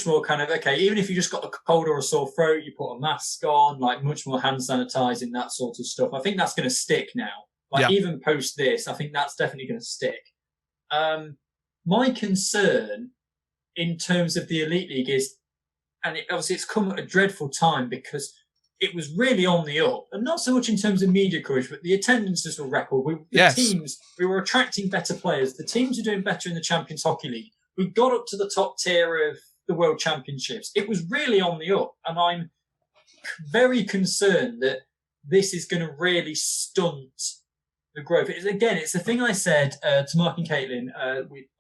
more kind of, okay, even if you just got a cold or a sore throat, you put a mask on, like much more hand sanitizing, that sort of stuff. I think that's going to stick now. Even post this, I think that's definitely going to stick. My concern in terms of the Elite League is, and obviously it's come at a dreadful time because it was really on the up, and not so much in terms of media coverage, but the attendances were record. Teams, we were attracting better players. The teams are doing better in the Champions Hockey League. We got up to the top tier of the World Championships. It was really on the up, and I'm very concerned that this is going to really stunt the growth. It's the thing I said to Mark and Caitlin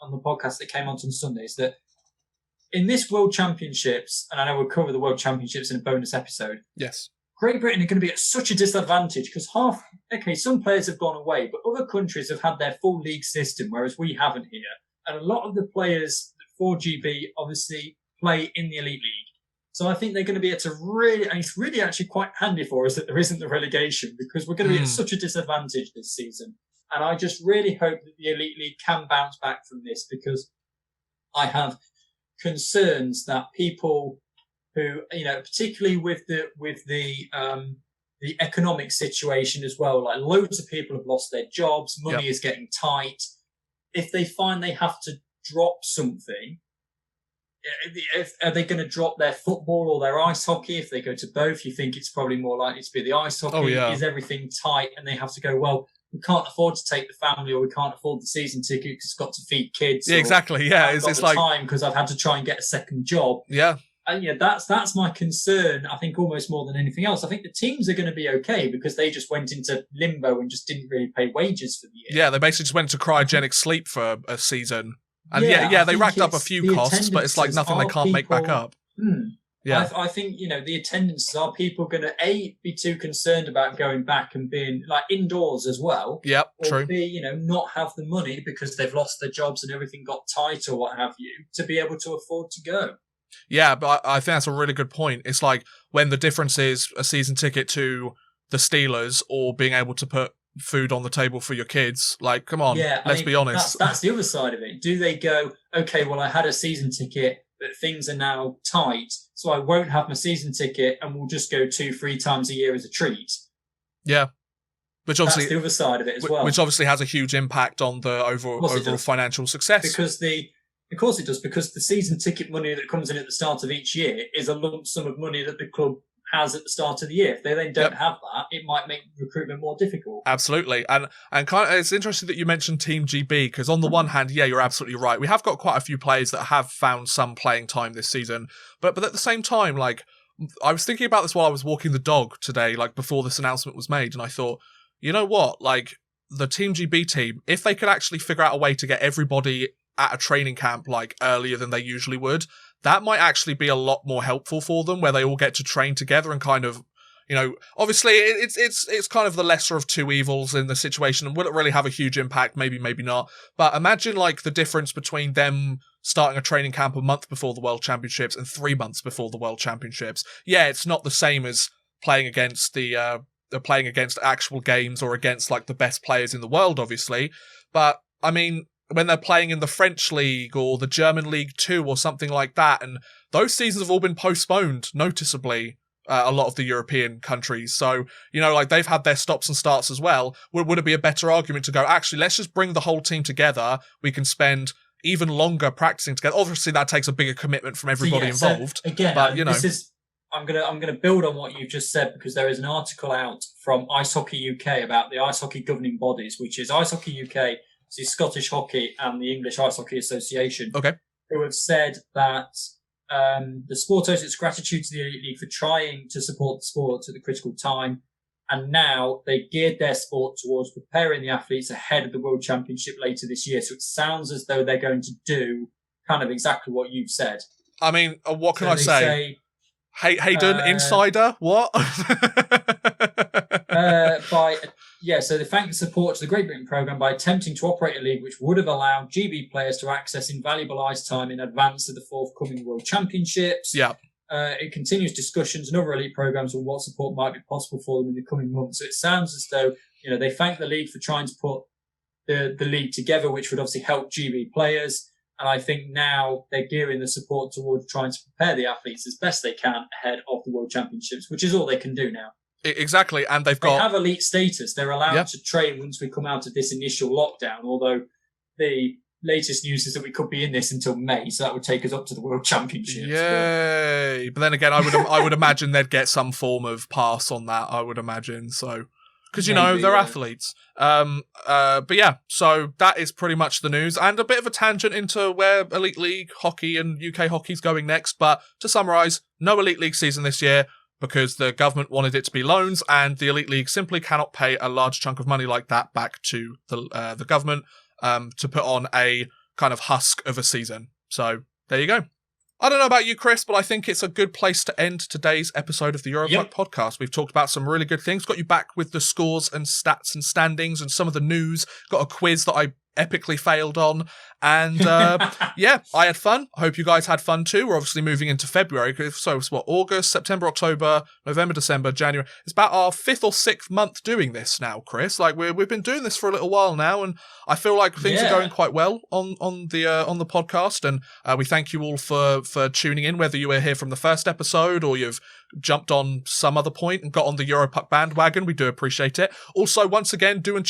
on the podcast that came on Sunday, is that in this World Championships, and I know we'll cover the World Championships in a bonus episode. Yes. Great Britain are going to be at such a disadvantage because some players have gone away, but other countries have had their full league system, whereas we haven't here. And a lot of the players for GB obviously play in the Elite League. So I think they're going to be able to really, and it's really actually quite handy for us that there isn't the relegation because we're going to be at such a disadvantage this season. And I just really hope that the Elite League can bounce back from this, because I have concerns that people who, particularly with the economic situation as well, like loads of people have lost their jobs, money is getting tight. If they find they have to drop something, are they going to drop their football or their ice hockey? If they go to both, you think it's probably more likely to be the ice hockey. Oh, yeah. Is everything tight and they have to go, well, we can't afford to take the family, or we can't afford the season ticket because it's got to feed kids. Yeah, exactly. Yeah, it's like time because I've had to try and get a second job. Yeah. And that's my concern. I think almost more than anything else. I think the teams are going to be okay because they just went into limbo and just didn't really pay wages for the year. Yeah, they basically just went to cryogenic sleep for a season. And they racked up a few costs, but it's like nothing they can't make back up. Yeah, I think the attendances, are people going to be too concerned about going back and being like indoors as well? Yep, or true. B, not have the money because they've lost their jobs and everything got tight or what have you to be able to afford to go. Yeah, but I think that's a really good point. It's like when the difference is a season ticket to the Steelers or being able to put food on the table for your kids. Like, come on, let's be honest. That's the other side of it. Do they go, okay, well, I had a season ticket, but things are now tight, so I won't have my season ticket and we'll just go 2-3 times a year as a treat? Yeah. Which obviously, that's the other side of it as well. Which obviously has a huge impact on the overall financial success. Of course it does, because the season ticket money that comes in at the start of each year is a lump sum of money that the club has at the start of the year. If they then don't have that, it might make recruitment more difficult. Absolutely. And kind of, it's interesting that you mentioned Team GB, because on the one hand, you're absolutely right. We have got quite a few players that have found some playing time this season. But at the same time, like, I was thinking about this while I was walking the dog today, like before this announcement was made, and I thought, you know what? Like, the Team GB team, if they could actually figure out a way to get everybody at a training camp like earlier than they usually would, that might actually be a lot more helpful for them, where they all get to train together and kind of, obviously it's kind of the lesser of two evils in the situation, and will it really have a huge impact? Maybe not. But imagine like the difference between them starting a training camp a month before the World Championships and 3 months before the World Championships. Yeah, it's not the same as playing against playing against actual games or against like the best players in the world, obviously. But I mean, when they're playing in the French League or the German League 2 or something like that, and those seasons have all been postponed noticeably, a lot of the European countries. So, like they've had their stops and starts as well. Would it be a better argument to go, actually, let's just bring the whole team together. We can spend even longer practicing together. Obviously, that takes a bigger commitment from everybody involved. So again, but, I'm gonna build on what you've just said, because there is an article out from Ice Hockey UK about the ice hockey governing bodies, which is Ice Hockey UK, the Scottish Hockey, and the English Ice Hockey Association, who have said that the sport owes its gratitude to the Elite League for trying to support the sport at the critical time, and now they geared their sport towards preparing the athletes ahead of the World Championship later this year. So it sounds as though they're going to do kind of exactly what you've said. I mean, what can I say? Hayden, insider, what? So they thank the support to the Great Britain programme by attempting to operate a league which would have allowed GB players to access invaluable ice time in advance of the forthcoming World Championships. Yeah. It continues discussions and other elite programmes on what support might be possible for them in the coming months. So it sounds as though, they thank the league for trying to put the league together, which would obviously help GB players. And I think now they're gearing the support towards trying to prepare the athletes as best they can ahead of the World Championships, which is all they can do now. Exactly, and they have elite status. They're allowed to train once we come out of this initial lockdown, although the latest news is that we could be in this until May, so that would take us up to the World Championships. Yay! But then again, I would imagine they'd get some form of pass on that, I would imagine, so... Because, they're athletes. But yeah, so that is pretty much the news. And a bit of a tangent into where Elite League hockey and UK hockey's going next. But to summarise, no Elite League season this year because the government wanted it to be loans, and the Elite League simply cannot pay a large chunk of money like that back to the government to put on a kind of husk of a season. So there you go. I don't know about you, Chris, but I think it's a good place to end today's episode of the Europuck podcast. We've talked about some really good things, got you back with the scores and stats and standings and some of the news, got a quiz that I epically failed on, and I had fun. I hope you guys had fun too. We're obviously moving into February, so it's August, September, October, November, December, January. It's about our 5th or 6th month doing this now, Chris. Like we've been doing this for a little while now, and I feel like things are going quite well on the podcast, and we thank you all for tuning in, whether you were here from the first episode or you've jumped on some other point and got on the Europuck bandwagon. We do appreciate it. Also, once again, do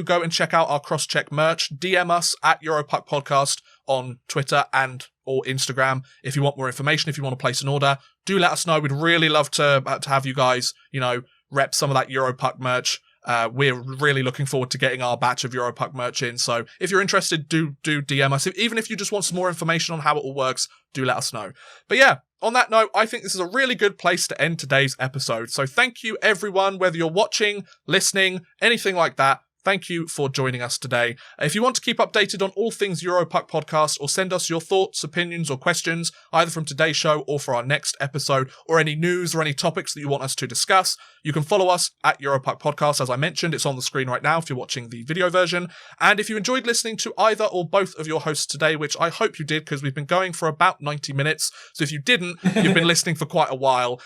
go and check out our cross-check merch. DM us at Europuck Podcast on Twitter and or Instagram if you want more information. If you want to place an order, do let us know. We'd really love to have you guys, rep some of that Europuck merch. We're really looking forward to getting our batch of Europuck merch in. So if you're interested, do DM us. Even if you just want some more information on how it all works, do let us know. But yeah, on that note, I think this is a really good place to end today's episode. So thank you, everyone, whether you're watching, listening, anything like that. Thank you for joining us today. If you want to keep updated on all things Europuck podcast, or send us your thoughts, opinions, or questions, either from today's show or for our next episode, or any news or any topics that you want us to discuss, you can follow us at Europuck Podcast. As I mentioned, it's on the screen right now if you're watching the video version. And if you enjoyed listening to either or both of your hosts today, which I hope you did because we've been going for about 90 minutes, so if you didn't, you've been listening for quite a while.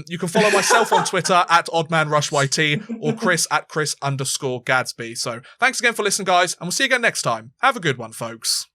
You can follow myself on Twitter at OddmanRushYT or Chris at Chris_Gadsby. So thanks again for listening, guys, and we'll see you again next time. Have a good one, folks.